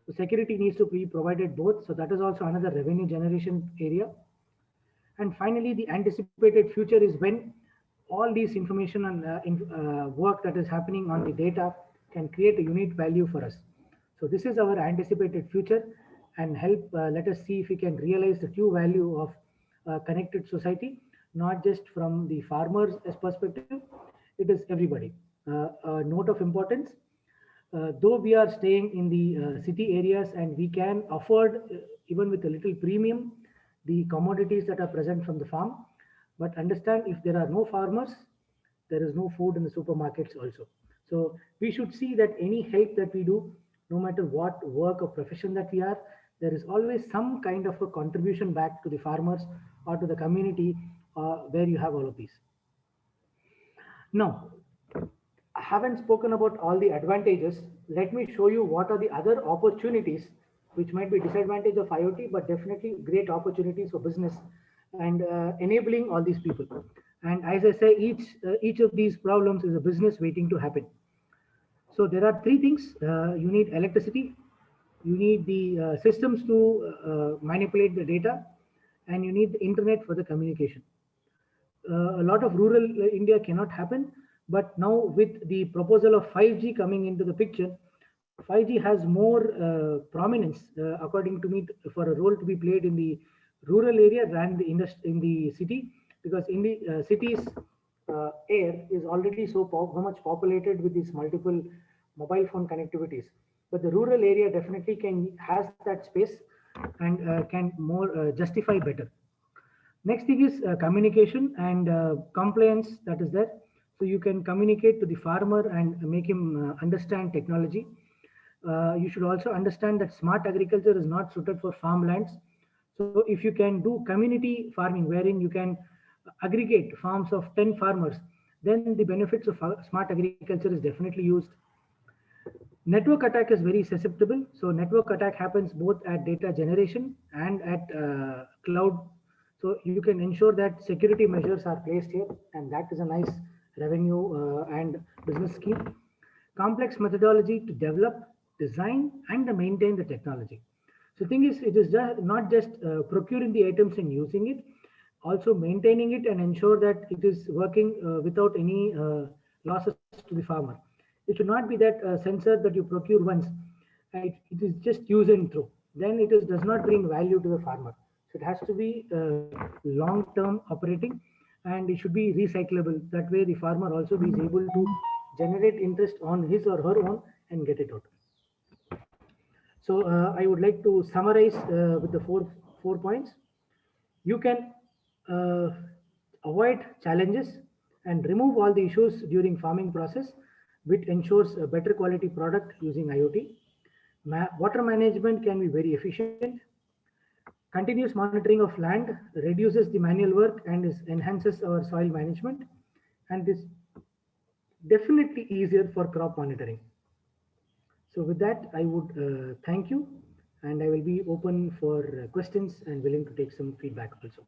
So security needs to be provided both. So that is also another revenue generation area. And finally, the anticipated future is when all these information and work that is happening on the data can create a unique value for us. So this is our anticipated future, and help let us see if we can realize the true value of connected society, not just from the farmers' perspective, it is everybody. A note of importance, though we are staying in the city areas and we can afford even with a little premium the commodities that are present from the farm, but understand if there are no farmers, there is no food in the supermarkets also. So we should see that any help that we do, no matter what work or profession that we are, there is always some kind of a contribution back to the farmers or to the community where you have all of these. Now, I haven't spoken about all the advantages. Let me show you what are the other opportunities which might be disadvantage of IoT, but definitely great opportunities for business and enabling all these people. And as I say, each of these problems is a business waiting to happen. So there are three things. You need electricity, you need the systems to manipulate the data, and you need the internet for the communication. A lot of rural India cannot happen, but now with the proposal of 5G coming into the picture, 5G has more prominence, according to me, for a role to be played in the rural area than in the city, because in the cities, air is already so much populated with these multiple mobile phone connectivities. But the rural area definitely has that space and can more justify better. Next thing is communication and compliance that is there. So you can communicate to the farmer and make him understand technology. You should also understand that smart agriculture is not suited for farmlands. So if you can do community farming, wherein you can aggregate farms of 10 farmers, then the benefits of smart agriculture is definitely used. Network attack is very susceptible. So network attack happens both at data generation and at cloud. So you can ensure that security measures are placed here, and that is a nice revenue and business scheme. Complex methodology to develop, design, and maintain the technology. So the thing is, it is not just procuring the items and using it, also maintaining it and ensure that it is working without any losses to the farmer. It should not be that sensor that you procure once, it is just use and throw. Then it does not bring value to the farmer. So it has to be long-term operating, and it should be recyclable. That way the farmer also is able to generate interest on his or her own and get it out. So I would like to summarize with the four points. You can avoid challenges and remove all the issues during farming process, which ensures a better quality product using IoT. Water management can be very efficient. Continuous monitoring of land reduces the manual work and enhances our soil management, and is definitely easier for crop monitoring. So with that, I would thank you, and I will be open for questions and willing to take some feedback also.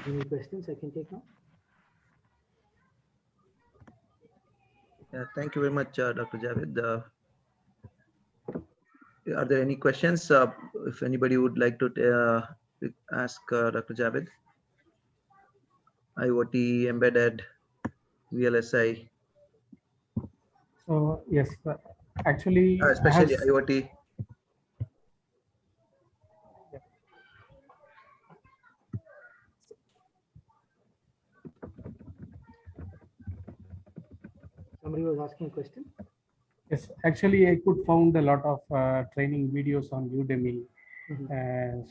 Any questions I can take now? Yeah, thank you very much, Dr. Javed. Are there any questions? If anybody would like to ask Dr. Javed? IoT, embedded. VLSI, So yes, actually I have. especially IoT? Somebody was asking a question. Yes, actually, I could found a lot of training videos on Udemy.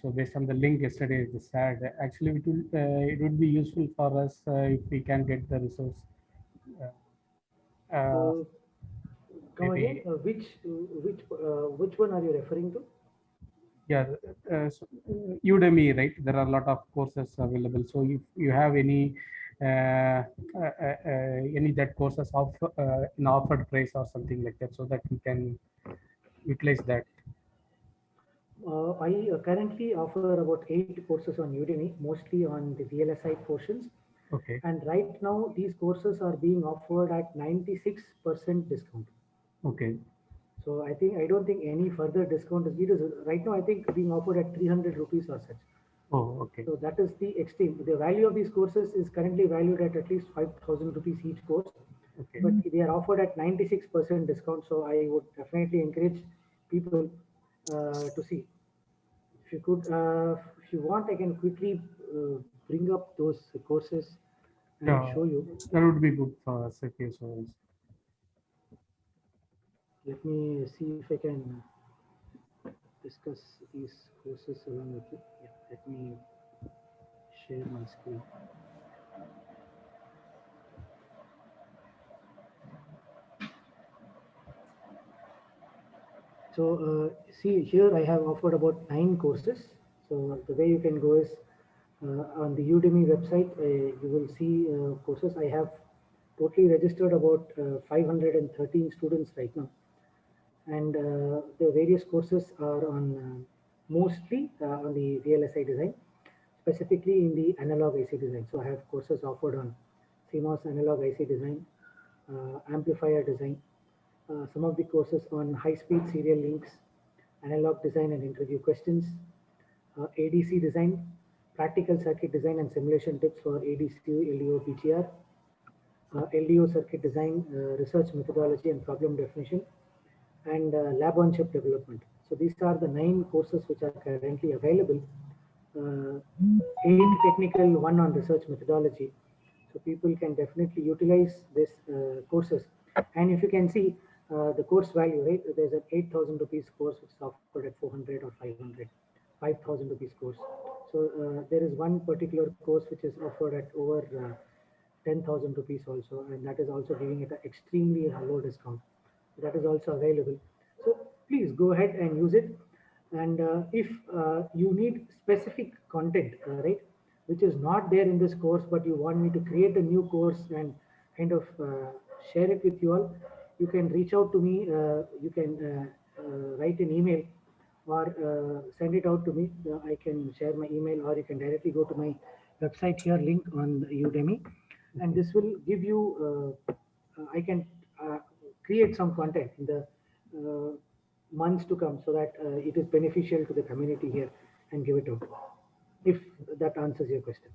So based on the link yesterday, they said actually it would be useful for us if we can get the resource. Come again. Maybe Which one are you referring to? yeah, so, Udemy, right? There are a lot of courses available. So if you have any that courses of in offered price or something like that, so that we can utilize that. I currently offer about 8 courses on Udemy, mostly on the VLSI portions. Okay. And right now, these courses are being offered at 96% discount. Okay. So I don't think any further discount is needed. Right now, I think being offered at 300 rupees or such. Oh, okay. So that is the extreme. The value of these courses is currently valued at least 5,000 rupees each course. Okay. But they are offered at 96% discount. So I would definitely encourage people to see. If you could, if you want, I can quickly bring up those courses and show you. That would be good for us. Okay, so Let me see if I can discuss these courses along with you. Yeah, let me share my screen. So see here I have offered about 9 courses. So the way you can go is on the Udemy website, you will see courses. I have totally registered about 513 students right now. And the various courses are on mostly on the VLSI design, specifically in the analog IC design. So I have courses offered on CMOS analog IC design, amplifier design, some of the courses on high-speed serial links, analog design and interview questions, ADC design, practical circuit design and simulation tips for ADC, LDO, BTR, LDO circuit design, research methodology and problem definition, and lab on chip development. So these are the 9 courses which are currently available. 8 technical, 1 on research methodology. So people can definitely utilize this courses. And if you can see the course value, right? There's an 8,000 rupees course which is offered at 400 or 500, 5,000 rupees course. So there is one particular course which is offered at over 10,000 rupees also, and that is also giving it an extremely low discount. That is also available. So please go ahead and use it. And if you need specific content, right, which is not there in this course, but you want me to create a new course and kind of share it with you all, you can reach out to me. You can write an email or send it out to me. I can share my email, or you can directly go to my website here, link on Udemy, and this will give you. I can create some content in the months to come, so that it is beneficial to the community here, and give it out. If that answers your question.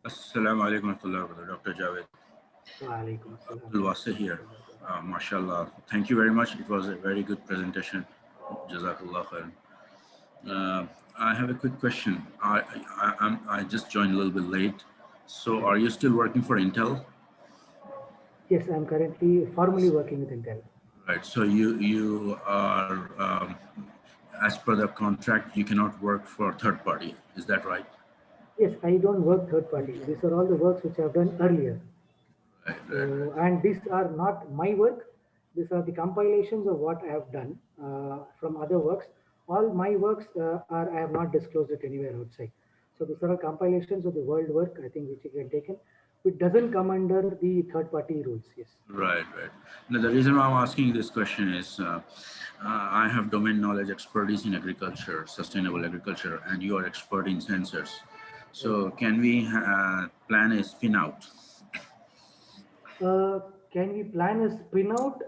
Assalamu alaikum Dr. Javed. Walaikum assalam. Abdul Wasi here. MashaAllah. Thank you very much. It was a very good presentation. Jazakallah khair. I have a quick question. I just joined a little bit late. So are you still working for Intel? Yes, I'm currently formally working with Intel. Right. So you are, as per the contract, you cannot work for third party. Is that right? Yes, I don't work third party. These are all the works which I've done earlier. Right. And these are not my work. These are the compilations of what I have done from other works. All my works I have not disclosed it anywhere outside. So these are all compilations of the world work, I think, which you can take in. It doesn't come under the third party rules. Yes. Right. Now, the reason why I'm asking this question is I have domain knowledge expertise in agriculture, sustainable agriculture, and you are expert in sensors. So can we plan a spin out? can we plan a spin out?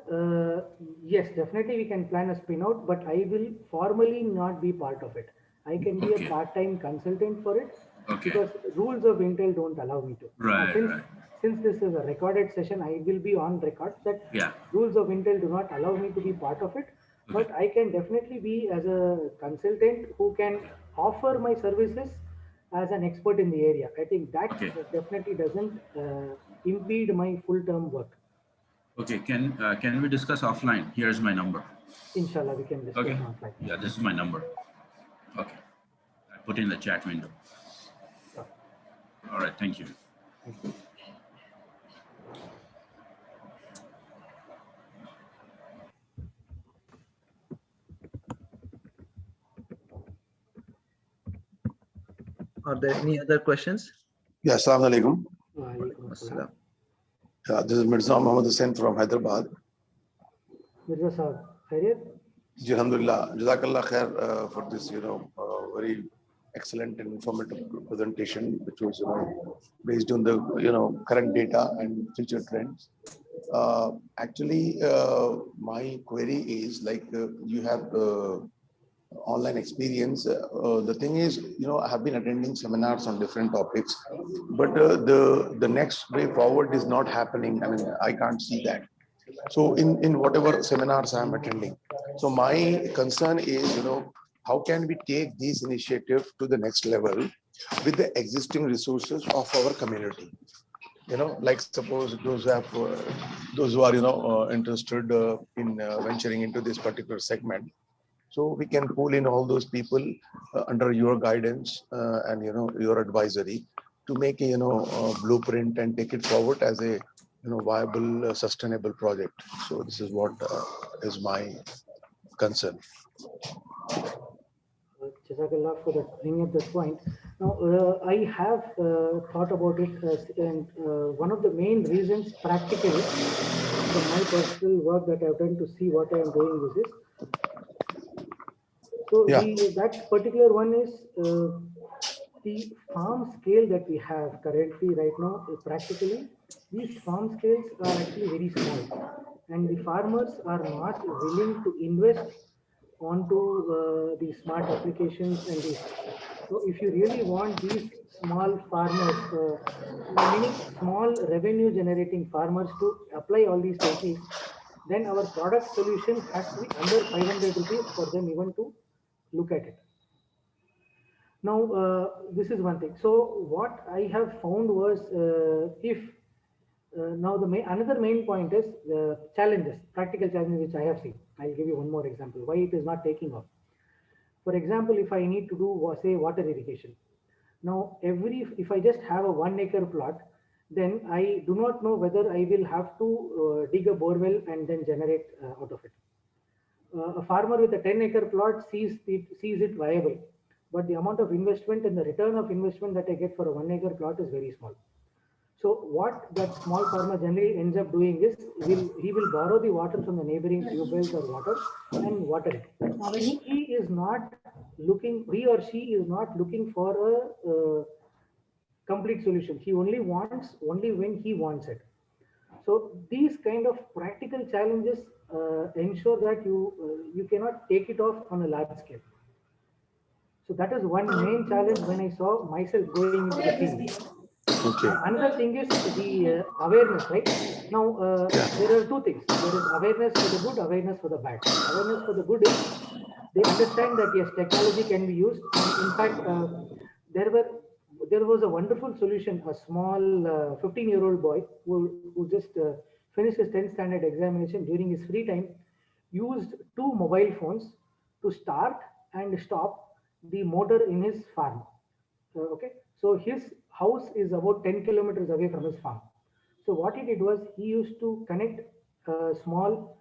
Yes, definitely we can plan a spin out, but I will formally not be part of it. I can be a Okay. part-time consultant for it Okay. because rules of Intel don't allow me to. Right, Since right. since this is a recorded session, I will be on record that Yeah. rules of Intel do not allow me to be part of it. Okay. But I can definitely be as a consultant who can offer my services as an expert in the area. I think that Okay. definitely doesn't impede my full-term work. Okay. Can we discuss offline? Here's my number. Inshallah, we can discuss Okay. offline. Yeah, this is my number. Okay. I put in the chat window. Sure. All right. Thank you. Thank you. Are there any other questions? Yeah, assalamu alaikum. Walaikum assalam. Yeah, this is Mirza Muhammad Hussain from Hyderabad. Mirza Saab, Khairiyat? Ji, alhamdulillah. Jazakallah khair for this, very excellent and informative presentation, which was, based on the, current data and future trends. Actually, my query is like you have online experience. The thing is, I have been attending seminars on different topics, but the next way forward is not happening. I mean, I can't see that. So in whatever seminars I'm attending. So my concern is, how can we take these initiatives to the next level with the existing resources of our community? Like suppose those who are, interested in venturing into this particular segment. So we can pull in all those people under your guidance and your advisory to make a blueprint and take it forward as a viable, sustainable project. So this is what is my concern. Jazakallah for that, bringing up that point. Now, I have thought about it, and one of the main reasons, practically, from my personal work that I've done to see what I am doing is this. So Yeah. that particular one is the farm scale that we have currently right now. Practically, these farm scales are actually very small, and the farmers are not willing to invest onto the smart applications and these. So if you really want these small farmers, meaning small revenue generating farmers to apply all these techniques, then our product solution has to be under 500 rupees for them even to look at it. Now, this is one thing. So what I have found was if now another main point is the challenges, practical challenges which I have seen. I'll give you one more example why it is not taking off. For example, if I need to do say water irrigation. Now if I just have a 1 acre plot, then I do not know whether I will have to dig a borewell and then generate out of it. A farmer with a 10-acre plot sees it viable, but the amount of investment and the return of investment that I get for a 1 acre plot is very small. So what that small farmer generally ends up doing is he will borrow the water from the neighboring tube wells or water and water it. He or she is not looking for a complete solution. He only wants when he wants it. So these kind of practical challenges ensure that you cannot take it off on a large scale. So that is one main challenge when I saw myself going into the field. Okay. Another thing is the awareness, right? Now, there are two things. There is awareness for the good, awareness for the bad. Awareness for the good is they understand that yes, technology can be used. And in fact, there was a wonderful solution. A small 15-year-old boy who just finished his 10th standard examination during his free time used 2 mobile phones to start and stop the motor in his farm. Okay, so his house is about 10 kilometers away from his farm. So what he did was he used to connect a small,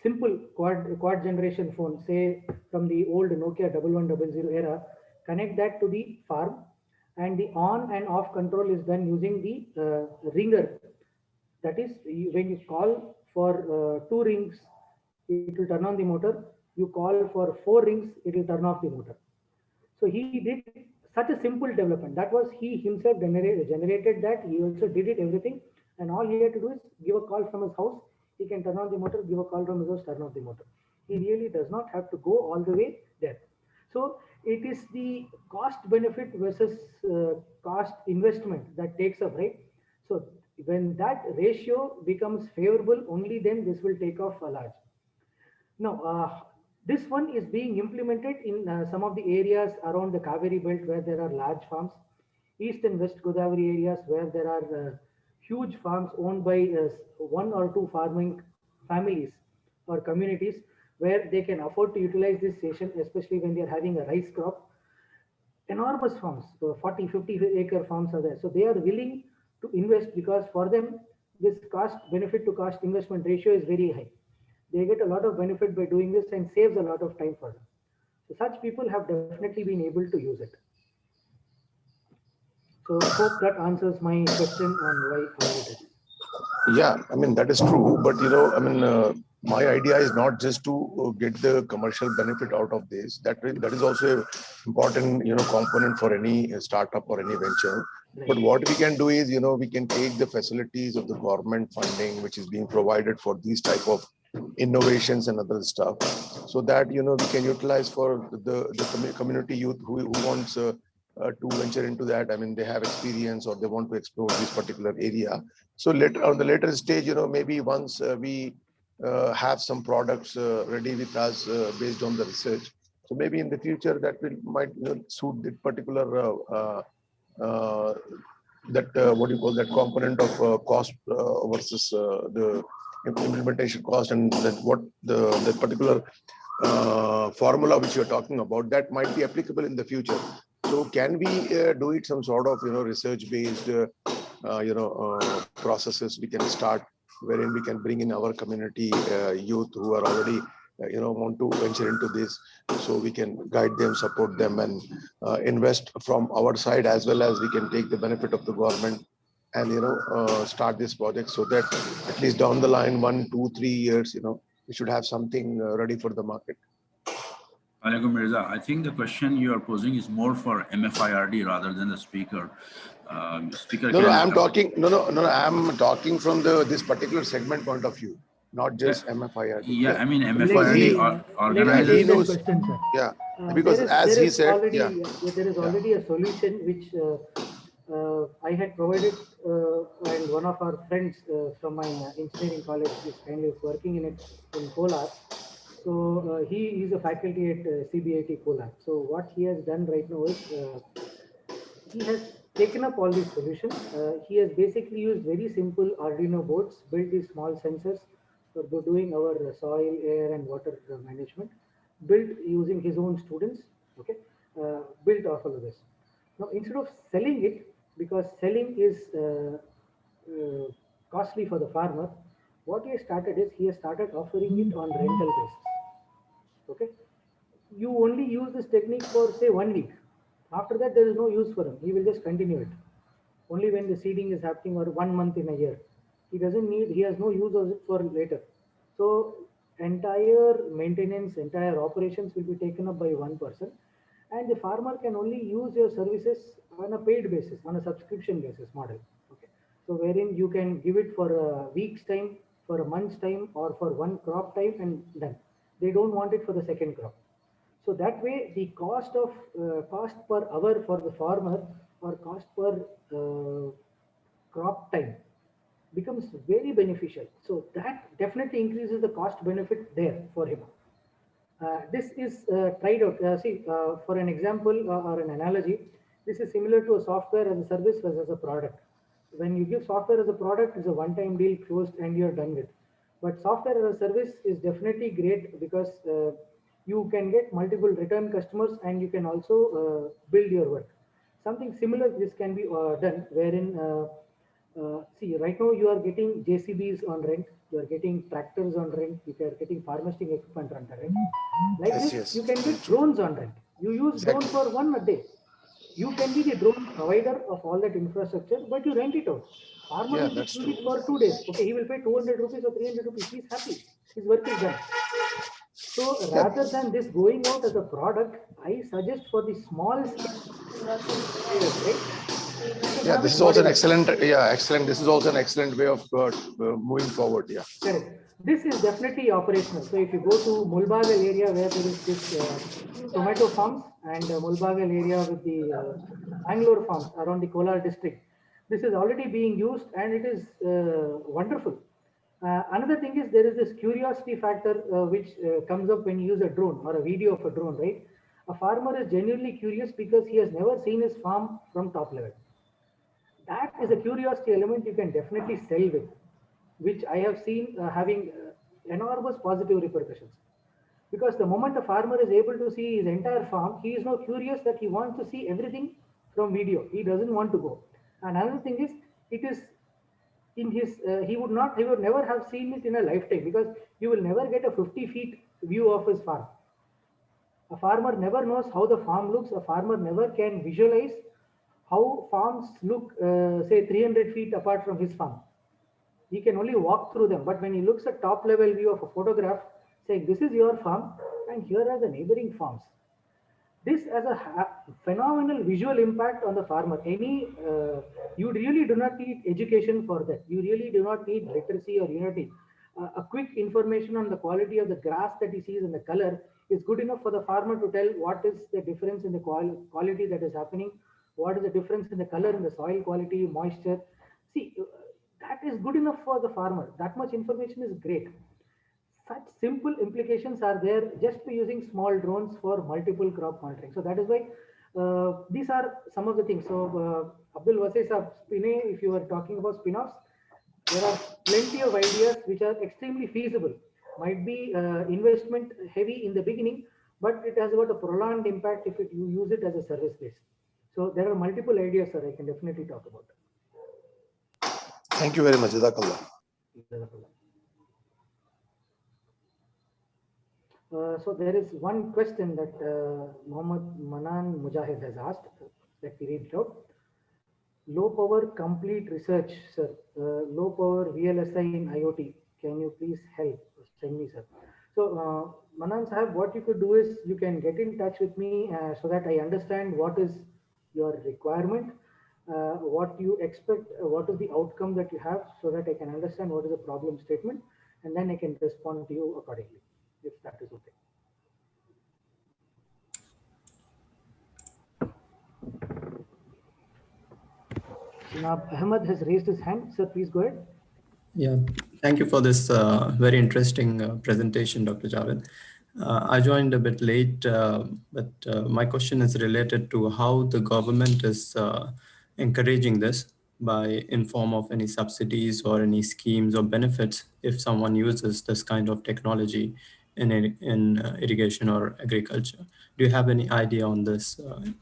simple quad generation phone, say from the old Nokia 1100 era, connect that to the farm, and the on and off control is done using the ringer. That is, when you call for 2 rings, it will turn on the motor. You call for 4 rings, it will turn off the motor. So he did such a simple development. That was he himself generated that. He also did it everything And all he had to do is give a call from his house. He can turn on the motor, give a call from his house, turn off the motor. He really does not have to go all the way there. So it is the cost benefit versus cost investment that takes up, right? So when that ratio becomes favorable, only then this will take off a large. Now, this one is being implemented in some of the areas around the Kaveri belt where there are large farms, east and west Godavari areas where there are huge farms owned by one or two farming families or communities where they can afford to utilize this station, especially when they are having a rice crop. Enormous farms, 40, 50 acre farms are there. So they are willing to invest because for them, this cost benefit to cost investment ratio is very high. They get a lot of benefit by doing this and saves a lot of time for them. So such people have definitely been able to use it. So hope that answers my question on why how it is. Yeah, I mean, that is true. But, my idea is not just to get the commercial benefit out of this. That is also an important, component for any startup or any venture. Right. But what we can do is, we can take the facilities of the government funding, which is being provided for these type of innovations and other stuff, so that, we can utilize for the community youth who wants to venture into that. I mean, they have experience or they want to explore this particular area. So later on the later stage, maybe once we have some products ready with us based on the research. So maybe in the future that might suit the particular what do you call that component of cost versus the implementation cost, and what the particular formula which you're talking about, that might be applicable in the future. So can we do it some sort of research based processes we can start, wherein we can bring in our community youth who are already want to venture into this, so we can guide them, support them, and invest from our side, as well as we can take the benefit of the government and start this project, so that at least down the line 1, 2, 3 years we should have something ready for the market. Alaikum Mirza, I think the question you are posing is more for MFIRD rather than the speaker. No, I'm talking. No, I'm talking from this particular segment point of view, not just MFIRD. Yeah, I mean MFIRD organizes. He knows. Question, sir. Yeah, because as he said, already, there is already a solution which I had provided, and one of our friends from my engineering college is kindly working in it in Kolar. So he is a faculty at CBIT Kolar. So what he has done right now is he has taken up all these solutions. He has basically used very simple Arduino boards, built these small sensors for doing our soil, air, and water management, built using his own students. Okay, built off all of this. Now, instead of selling it, because selling is costly for the farmer, what he has started is he has started offering it on rental basis. Okay, you only use this technique for say 1 week. After that, there is no use for him. He will just continue it. Only when the seeding is happening, or 1 month in a year. He doesn't need, he has no use of it for later. So entire maintenance, entire operations will be taken up by one person. And the farmer can only use your services on a paid basis, on a subscription basis model. Okay. So wherein you can give it for a week's time, for a month's time, or for one crop time, and done. They don't want it for the second crop. So that way, the cost per hour for the farmer, or cost per crop time, becomes very beneficial. So that definitely increases the cost benefit there for him. This is tried out. For an example or an analogy, this is similar to a software as a service versus a product. When you give software as a product, it's a one-time deal, closed, and you're done with. But software as a service is definitely great because you can get multiple return customers, and you can also build your work. Something similar this can be done, wherein see, right now you are getting JCBs on rent, you are getting tractors on rent, you are getting harvesting equipment on rent. Like this, you can get drones on rent. You use drone for 1 day. You can be the drone provider of all that infrastructure, but you rent it out. Farmer will use it for 2 days. Okay, he will pay 200 rupees or 300 rupees. He's happy. His work is done. So rather than this going out as a product, I suggest for the small scale, right? Yeah, this is also an excellent, excellent. This is also an excellent way of moving forward. Yeah. Correct. This is definitely operational. So if you go to Mulbagal area where there is this tomato farms and Mulbagal area with the Bangalore farms around the Kolar district, this is already being used and it is wonderful. Another thing is there is this curiosity factor which comes up when you use a drone or a video of a drone, right? A farmer is genuinely curious because he has never seen his farm from top level. That is a curiosity element you can definitely sell with, which I have seen having enormous positive repercussions. Because the moment a farmer is able to see his entire farm, he is now curious that he wants to see everything from video. He doesn't want to go. And another thing is, it is in his, he would never have seen it in a lifetime because you will never get a 50 feet view of his farm. A farmer never knows how the farm looks. A farmer never can visualize how farms look, say 300 feet apart from his farm. He can only walk through them. But when he looks at top level view of a photograph saying this is your farm and here are the neighboring farms, this has a phenomenal visual impact on the farmer. You really do not need education for that. You really do not need literacy or unity. A quick information on the quality of the grass that he sees and the color is good enough for the farmer to tell what is the difference in the quality that is happening, what is the difference in the color in the soil quality, moisture. See, that is good enough for the farmer. That much information is great. Such simple implications are there just by using small drones for multiple crop monitoring. So that is why these are some of the things. So Abdul Wasi Saab, if you are talking about spin-offs, there are plenty of ideas which are extremely feasible. Might be investment heavy in the beginning, but it has got a prolonged impact if you use it as a service base. So there are multiple ideas, sir, I can definitely talk about. Thank you very much. Jazakallah. So there is one question that Mohammad Manan Mujahid has asked. Let me read it out. Low power complete research, sir. Low power VLSI in IoT. Can you please help? Send me, sir. So Manan Sahab, what you could do is you can get in touch with me so that I understand what is your requirement, what you expect, what is the outcome that you have, so that I can understand what is the problem statement, and then I can respond to you accordingly, if that is okay. Now, Ahmed has raised his hand. Sir, please go ahead. Yeah, thank you for this very interesting presentation, Dr. Javed. I joined a bit late, but my question is related to how the government is encouraging this in form of any subsidies or any schemes or benefits if someone uses this kind of technology in irrigation or agriculture. Do you have any idea on this?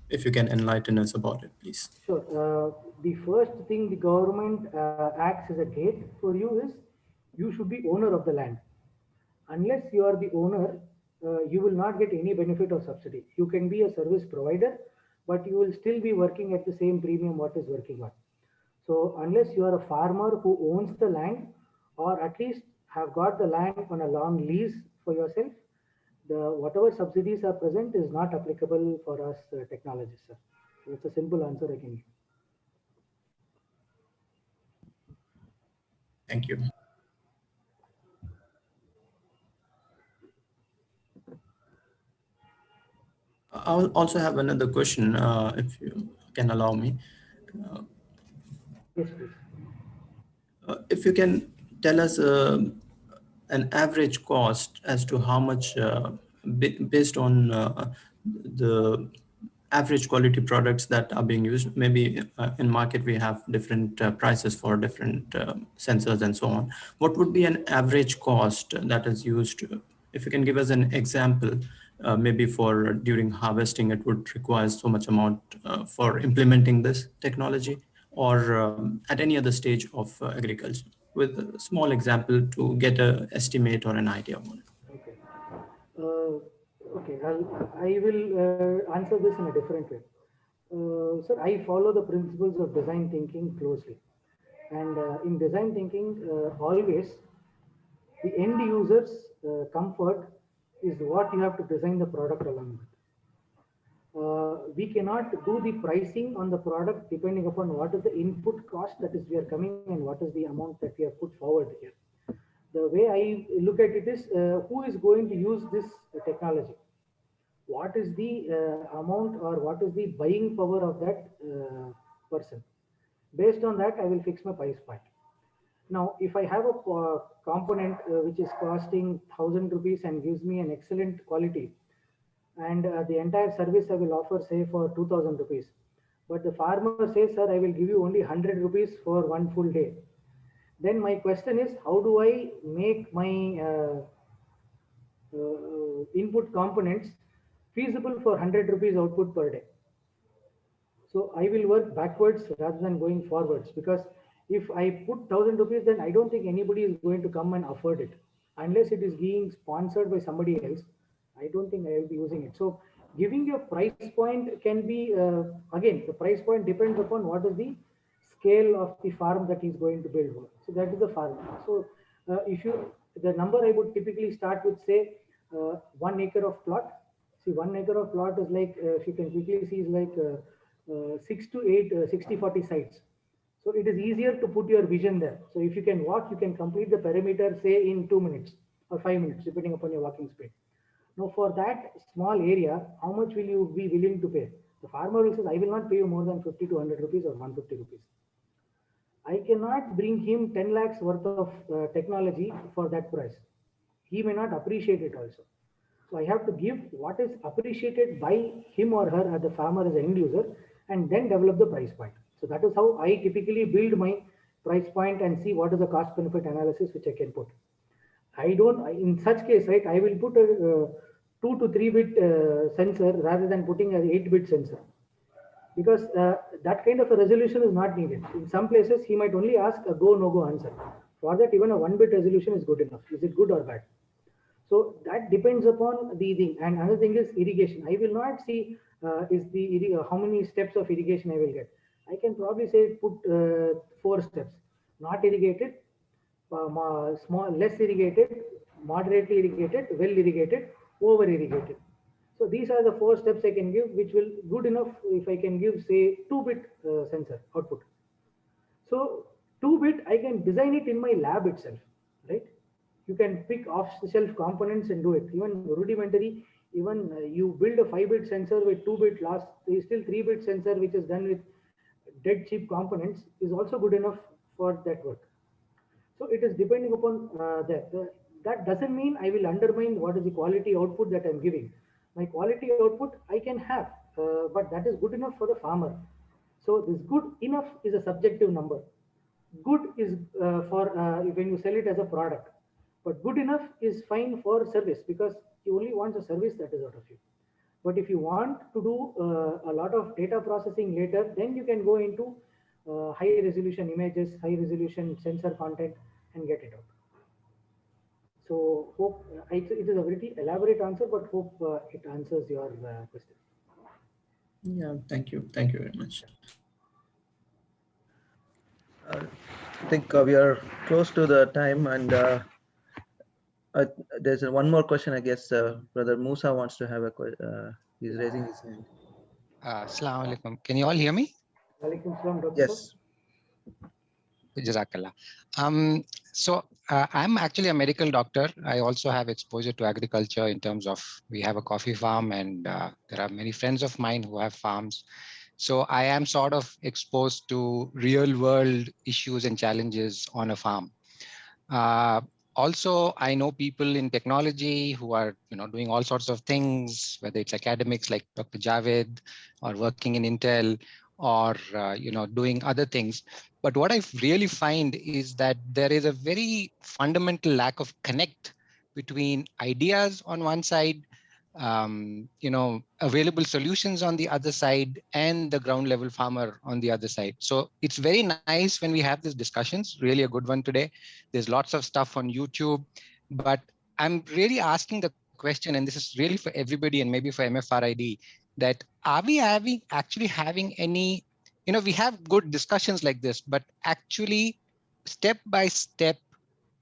If you can enlighten us about it, please. Sure. The first thing the government acts as a gate for you is you should be owner of the land. Unless you are the owner, you will not get any benefit or subsidy. You can be a service provider, but you will still be working at the same premium what is working on. So unless you are a farmer who owns the land or at least have got the land on a long lease for yourself, whatever subsidies are present is not applicable for us technologists, sir. So it's a simple answer I can give. Thank you. I also have another question, if you can allow me. Yes, please. If you can tell us an average cost as to how much, based on the average quality products that are being used. Maybe in market we have different prices for different sensors and so on. What would be an average cost that is used? If you can give us an example, maybe for during harvesting, it would require so much amount for implementing this technology, or at any other stage of agriculture, with a small example to get an estimate or an idea on it. Okay. Okay, I will answer this in a different way. Sir, I follow the principles of design thinking closely. And in design thinking, always the end user's comfort is what you have to design the product along with. we cannot do the pricing on the product depending upon what is the input cost that is we are coming and what is the amount that we have put forward here. The way I look at it is who is going to use this technology? What is the amount or what is the buying power of that person? Based on that, I will fix my price point. Now, if I have a component which is costing 1,000 rupees and gives me an excellent quality, and the entire service I will offer, say, for 2,000 rupees, but the farmer says, sir, I will give you only 100 rupees for one full day. Then my question is, how do I make my input components feasible for 100 rupees output per day? So I will work backwards rather than going forwards, because if I put 1,000 rupees, then I don't think anybody is going to come and afford it unless it is being sponsored by somebody else. I don't think I will be using it. So giving a price point can be, again, the price point depends upon what is the scale of the farm that he's going to build. So that is the farm. So if you, the number I would typically start with, say, 1 acre of plot. See, 1 acre of plot is like, if you can quickly see, is like 6 to 8, 60-40 sites. So it is easier to put your vision there. So if you can walk, you can complete the perimeter, say, in 2 minutes or 5 minutes, depending upon your walking speed. Now, for that small area, how much will you be willing to pay? The farmer will say, I will not pay you more than 50 to 100 rupees or 150 rupees. I cannot bring him 10 lakhs worth of technology for that price. He may not appreciate it also. So I have to give what is appreciated by him or her as the farmer, as an end user, and then develop the price point. So that is how I typically build my price point and see what is the cost benefit analysis which I can put. I don't, in such case, right, I will put a 2 to 3 bit sensor rather than putting an 8-bit sensor, because that kind of a resolution is not needed. In some places, he might only ask a go, no go answer. For that, even a 1-bit resolution is good enough. Is it good or bad? So that depends upon the thing. And another thing is irrigation. I will not see how many steps of irrigation I will get. I can probably say put 4 steps: not irrigated, small, less irrigated, moderately irrigated, well irrigated, over irrigated. So these are the 4 steps I can give, which will good enough if I can give, say, 2-bit sensor output. So 2-bit, I can design it in my lab itself, right? You can pick off-the-shelf components and do it. Even rudimentary, even you build a 5-bit sensor with 2-bit loss, there is still 3-bit sensor which is done with dead cheap components is also good enough for that work. So it is depending upon that. That doesn't mean I will undermine what is the quality output that I'm giving. My quality output I can have, but that is good enough for the farmer. So this good enough is a subjective number. Good is for when you sell it as a product, but good enough is fine for service, because he only wants a service that is out of you. But if you want to do a lot of data processing later, then you can go into high resolution images, high resolution sensor content, and get it out. So hope it is a very elaborate answer, but hope it answers your question. Yeah, thank you. Thank you very much. I think we are close to the time, and there's one more question. I guess Brother Musa wants to have a question. He's raising his hand. Assalamu alaikum. Can you all hear me? Walaikum salam, Dr. Yes. Jazakallah. So I'm actually a medical doctor. I also have exposure to agriculture in terms of we have a coffee farm, and there are many friends of mine who have farms. So I am sort of exposed to real world issues and challenges on a farm. Also, I know people in technology who are doing all sorts of things, whether it's academics like Dr. Javed, or working in Intel, or doing other things. But what I really find is that there is a very fundamental lack of connect between ideas on one side, available solutions on the other side, and the ground level farmer on the other side. So it's very nice when we have these discussions, really a good one today. There's lots of stuff on YouTube, but I'm really asking the question, and this is really for everybody and maybe for MFRID, that are we actually having any, we have good discussions like this, but actually step by step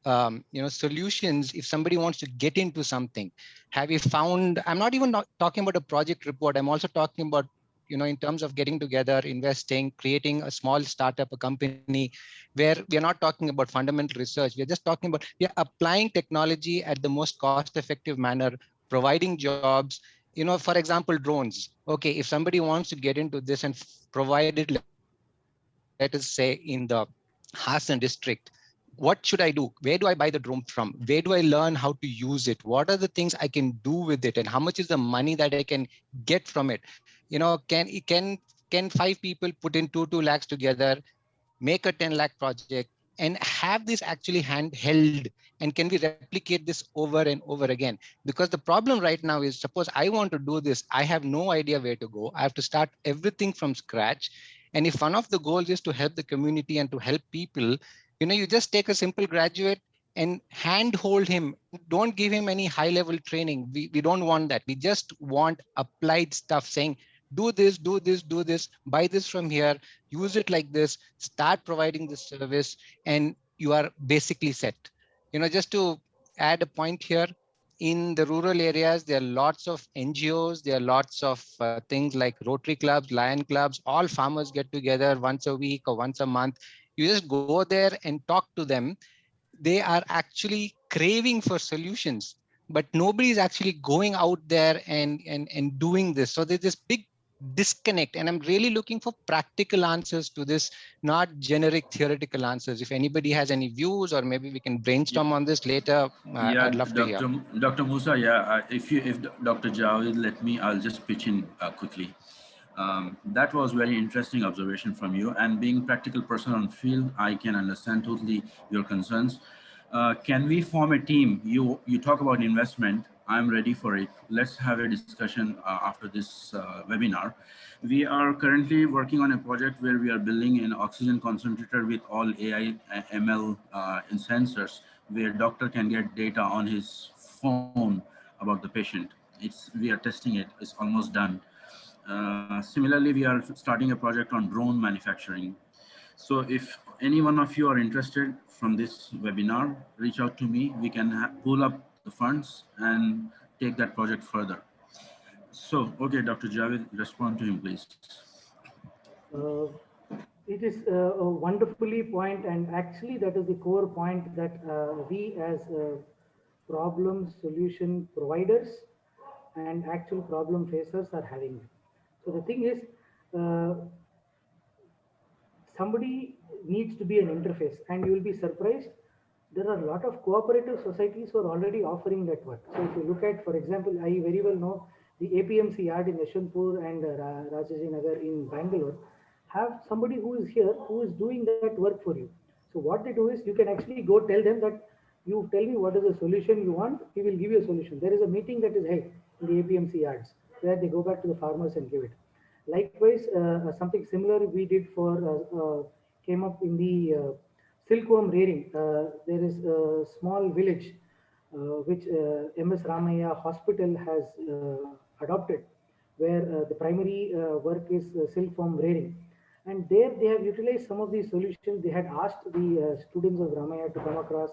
solutions if somebody wants to get into something? Have you found, I'm not even talking about a project report, I'm also talking about, in terms of getting together, investing, creating a small startup, a company, where we are not talking about fundamental research. We're just talking about, we are applying technology at the most cost-effective manner, providing jobs. For example, drones. Okay, if somebody wants to get into this and provide it, let us say in the Hassan district, what should I do? Where do I buy the drone from? Where do I learn how to use it? What are the things I can do with it? And how much is the money that I can get from it? Can 5 people put in 2 lakhs together, make a 10 lakh project, and have this actually handheld? And can we replicate this over and over again? Because the problem right now is, suppose I want to do this, I have no idea where to go. I have to start everything from scratch. And if one of the goals is to help the community and to help people, you just take a simple graduate and handhold him. Don't give him any high level training. We don't want that. We just want applied stuff, saying, do this, do this, do this, buy this from here, use it like this, start providing this service, and you are basically set. Just to add a point here, in the rural areas, there are lots of NGOs, there are lots of things like Rotary clubs, Lion clubs, all farmers get together once a week or once a month. You just go there and talk to them. They are actually craving for solutions, but nobody is actually going out there and doing this. So there's this big disconnect, and I'm really looking for practical answers to this, not generic theoretical answers. If anybody has any views, or maybe we can brainstorm on this later, Yeah, I'd love to hear. Dr. Musa, yeah, if Dr. Javed let me, I'll just pitch in quickly. That was very interesting observation from you, and being practical person on field, I can understand totally your concerns. Can we form a team? You talk about investment. I'm ready for it. Let's have a discussion after this webinar. We are currently working on a project where we are building an oxygen concentrator with all AI, ML and sensors, where doctor can get data on his phone about the patient. We are testing it. It's almost done. Similarly, we are starting a project on drone manufacturing. So if any one of you are interested from this webinar, reach out to me. We can pull up the funds and take that project further. So, okay, Dr. Javed, respond to him, please. It is a wonderfully point, and actually that is the core point that we as problem solution providers and actual problem facers are having. So the thing is, somebody needs to be an interface, and you will be surprised. There are a lot of cooperative societies who are already offering that work. So if you look at, for example, I very well know the APMC yard in Yeshwanthpur and Rajaji Nagar in Bangalore have somebody who is here who is doing that work for you. So what they do is, you can actually go tell them that, you tell me what is the solution you want, we will give you a solution. There is a meeting that is held in the APMC yards where they go back to the farmers and give it. Likewise, something similar we did for, came up in the silkworm rearing. There is a small village which MS Ramaya Hospital has adopted, where the primary work is silkworm rearing. And there they have utilized some of these solutions. They had asked the students of Ramaya to come across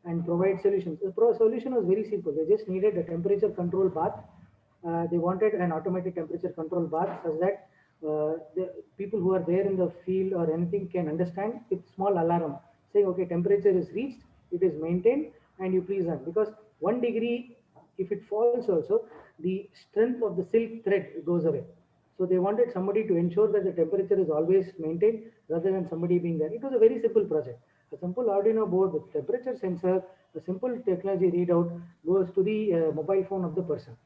and provide solutions. The solution was very simple. They just needed a temperature control bath. They wanted an automatic temperature control bath, such that the people who are there in the field or anything can understand with small alarm saying, okay, temperature is reached, it is maintained, and you please run. Because 1 degree, if it falls also, the strength of the silk thread goes away. So they wanted somebody to ensure that the temperature is always maintained rather than somebody being there. It was a very simple project. A simple Arduino board with temperature sensor, a simple technology readout goes to the mobile phone of the person.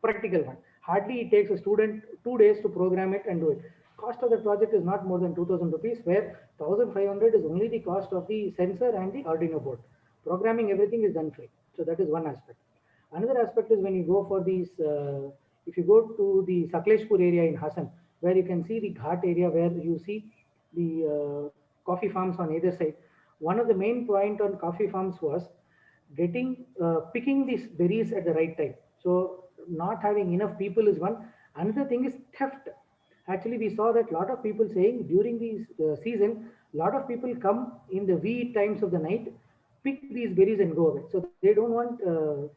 Practical one. Hardly it takes a student 2 days to program it and do it. Cost of the project is not more than 2,000 rupees, where 1,500 is only the cost of the sensor and the Arduino board. Programming, everything is done free. So that is one aspect. Another aspect is when you go for these, if you go to the Sakleshpur area in Hassan, where you can see the Ghat area, where you see the coffee farms on either side. One of the main point on coffee farms was getting picking these berries at the right time. So not having enough people is one. Another thing is theft. Actually, we saw that a lot of people saying during the season, a lot of people come in the wee times of the night pick these berries and go away. So they don't want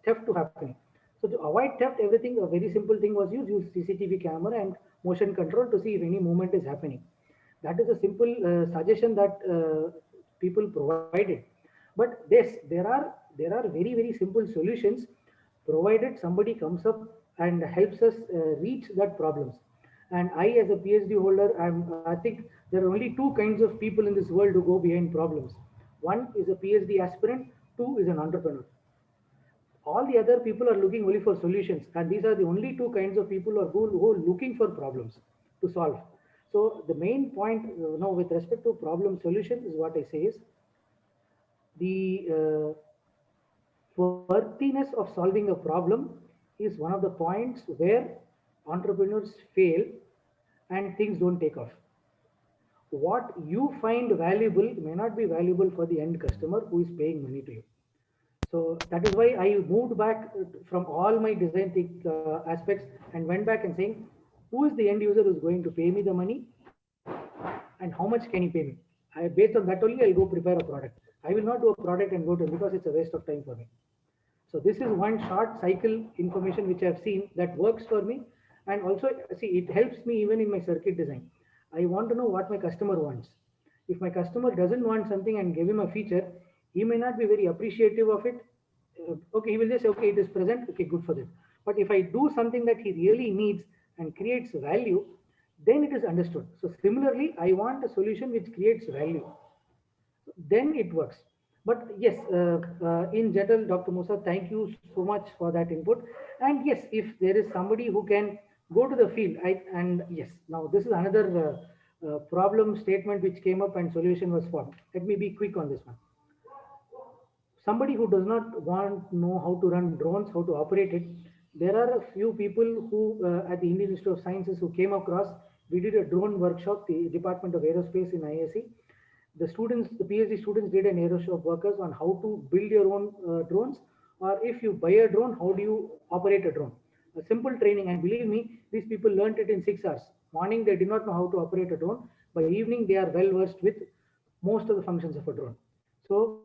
theft to happen. So to avoid theft, everything, a very simple thing was use CCTV camera and motion control to see if any movement is happening. That is a simple suggestion that people provided. But yes, there are very, very simple solutions, provided somebody comes up and helps us reach that problems. And I, as a PhD holder, I think there are only two kinds of people in this world who go behind problems. One is a PhD aspirant, two is an entrepreneur. All the other people are looking only for solutions, and these are the only two kinds of people who are looking for problems to solve. So the main point with respect to problem solution is what I say is the worthiness of solving a problem is one of the points where entrepreneurs fail and things don't take off. What you find valuable may not be valuable for the end customer who is paying money to you. So that is why I moved back from all my design aspects and went back and saying, who is the end user who's going to pay me the money and how much can he pay me? Based on that only, I'll go prepare a product. I will not do a product and go to, because it's a waste of time for me. So this is one short cycle information which I've seen that works for me. And also, see, it helps me even in my circuit design. I want to know what my customer wants. If my customer doesn't want something and give him a feature, he may not be very appreciative of it. Okay, he will just say, okay, it is present, okay, good for this. But if I do something that he really needs and creates value, then it is understood. So similarly, I want a solution which creates value. Then it works. But yes, in general, Dr. Musa, thank you so much for that input. And yes, if there is somebody who can go to the field, and yes, now this is another problem statement which came up and solution was formed. Let me be quick on this one. Somebody who does not want to know how to run drones, how to operate it, there are a few people who at the Indian Institute of Sciences who came across. We did a drone workshop, the Department of Aerospace in ISC. The students, the PhD students did an aeroshop workers on how to build your own drones, or if you buy a drone, how do you operate a drone? A simple training, and believe me, these people learned it in 6 hours. Morning, they did not know how to operate a drone. By evening, they are well versed with most of the functions of a drone. So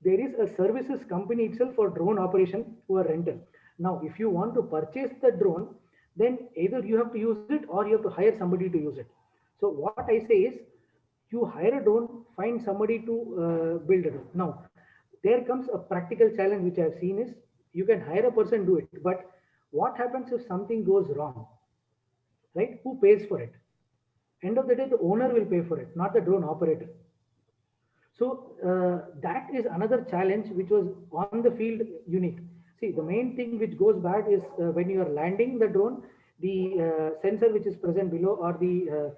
there is a services company itself for drone operation who are rental. Now, if you want to purchase the drone, then either you have to use it or you have to hire somebody to use it. So what I say is, you hire a drone, find somebody to build a drone. Now, there comes a practical challenge which I've seen is, you can hire a person do it, but what happens if something goes wrong, right? Who pays for it? End of the day, the owner will pay for it, not the drone operator. So that is another challenge which was on the field unique. See, the main thing which goes bad is when you are landing the drone, the sensor which is present below, or the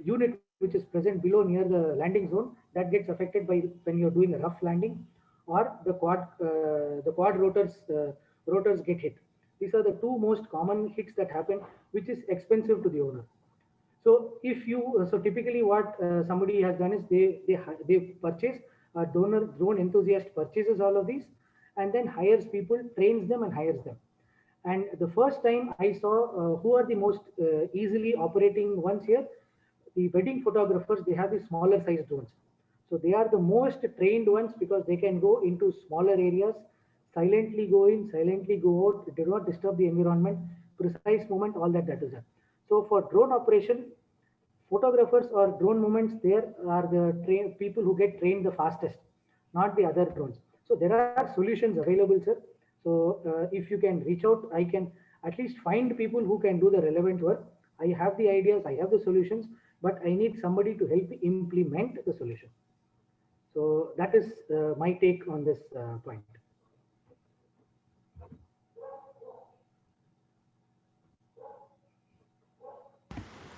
unit which is present below near the landing zone, that gets affected by when you're doing a rough landing, or the quad rotors get hit. These are the two most common hits that happen, which is expensive to the owner. So if you, so typically what somebody has done is they purchase, a drone enthusiast purchases all of these and then hires people, trains them and hires them. And the first time I saw who are the most easily operating ones here, the wedding photographers, they have the smaller size drones. So they are the most trained ones because they can go into smaller areas, silently go in, silently go out, they do not disturb the environment, precise movement, all that is there. So for drone operation, photographers or drone movements, there are the people who get trained the fastest, not the other drones. So there are solutions available, sir. So if you can reach out, I can at least find people who can do the relevant work. I have the ideas, I have the solutions, but I need somebody to help me implement the solution. So that is my take on this point.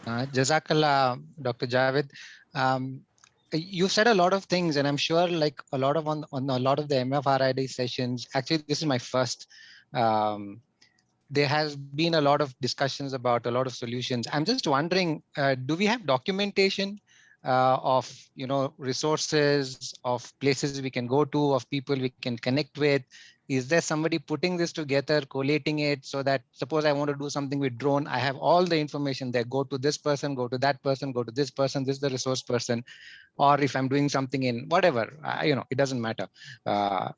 Jazakallah, Dr. Javed. You said a lot of things, and I'm sure like a lot of on a lot of the MFRID sessions, actually this is my first, there has been a lot of discussions about a lot of solutions. I'm just wondering, do we have documentation of, you know, resources, of places we can go to, of people we can connect with? Is there somebody putting this together, collating it, so that suppose I want to do something with drone, I have all the information there, go to this person, go to that person, go to this person, this is the resource person. Or if I'm doing something in whatever, it doesn't matter.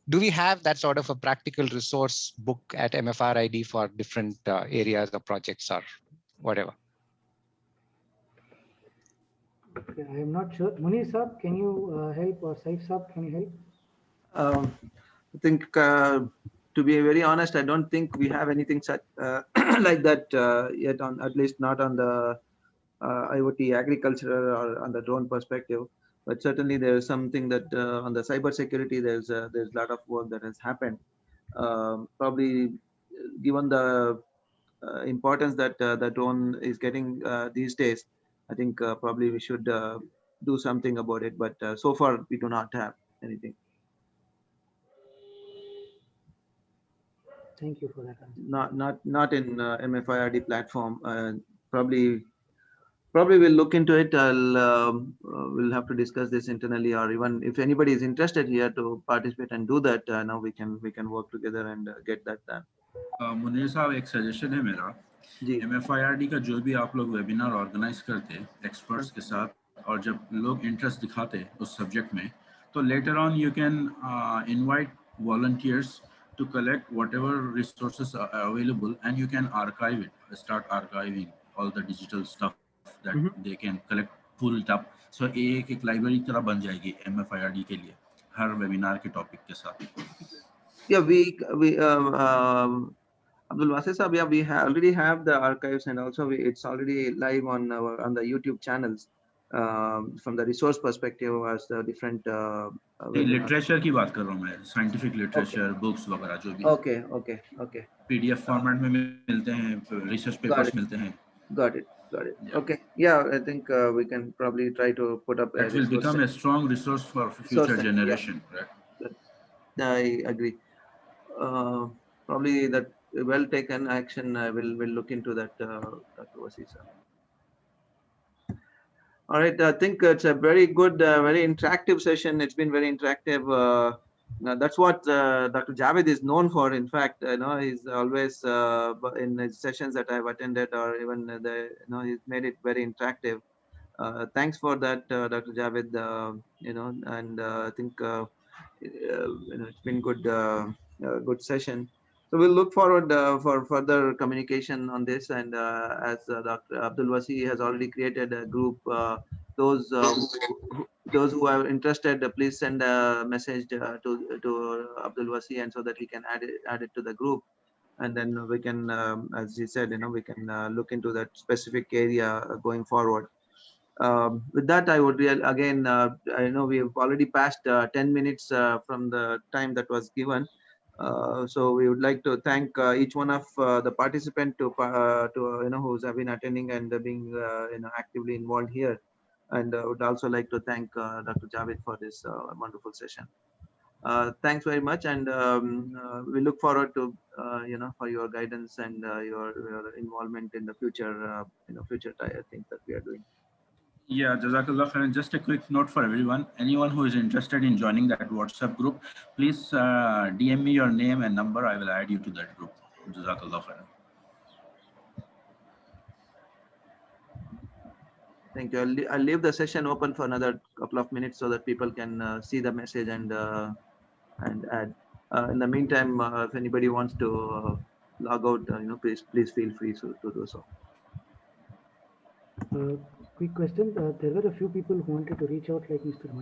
Do we have that sort of a practical resource book at MFRID for different areas or projects or whatever? Okay, I am not sure. Munir Saab, can you help, or Saif Saab, can you help? I think, to be very honest, I don't think we have anything such like that yet, on at least not on the IoT agriculture or on the drone perspective. But certainly there is something that on the cyber security, there's a lot of work that has happened. Probably given the importance that the drone is getting these days, I think probably we should do something about it. But so far we do not have anything. Thank you for that answer. Not in MFIRD platform. Probably we'll look into it. We'll have to discuss this internally, or even if anybody is interested here to participate and do that, now we can work together and get that done. Munir साहब, एक suggestion है मेरा, जी, MFIRD का जो भी आप लोग webinar organise करते एक्सपर्ट्स के साथ, और जब लोग इंटरेस्ट दिखाते उस सब्जेक्ट में, तो later on you can invite volunteers to collect whatever resources are available, and you can archive it, start archiving all the digital stuff that they can collect, pull it up. So एक library तरह बन जाएगी MFIRD के लिए हर webinar के topic के साथ. Yeah, we Abdul Wasi Sahab, yeah, we already have the archives, and also it's already live on the YouTube channels. From the resource perspective, as the different literature की बात कर रहा हूँ मैं, साइंटिफिक लिटरेचर, बुक्स वगैरह जो भी okay PDF format में मिलते हैं, रिसर्च पेपर्स मिलते हैं. Got it. Yeah. Okay, yeah, I think we can probably try to put up That will become a strong resource for future generation, right? I agree. Probably that well taken action. We'll look into that, Dr. Wasisa. All right, I think it's a very good, very interactive session. It's been very interactive. That's what Dr. Javed is known for. In fact, he's always in his sessions that I've attended, or even he's made it very interactive. Thanks for that, Dr. Javed. And I think it's been good session. So we'll look forward for further communication on this. And as Dr. Abdul Wasi has already created a group, those who are interested, please send a message to Abdul Wasi, and so that he can add it to the group. And then we can, as he said, we can look into that specific area going forward. With that, I would again, I know we have already passed 10 minutes from the time that was given. So we would like to thank each one of the participants who's have been attending and being actively involved here. And I would also like to thank Dr. Javed for this wonderful session. Thanks very much, and we look forward to for your guidance and your involvement in the future future things that we are doing. Yeah, Jazakallah Khairan. Just a quick note for everyone. Anyone who is interested in joining that WhatsApp group, please DM me your name and number. I will add you to that group. Jazakallah Khairan. Thank you. I'll leave the session open for another couple of minutes so that people can see the message and add. In the meantime, if anybody wants to log out, please feel free to do so. Quick question. There were a few people who wanted to reach out, like Mr. Mani.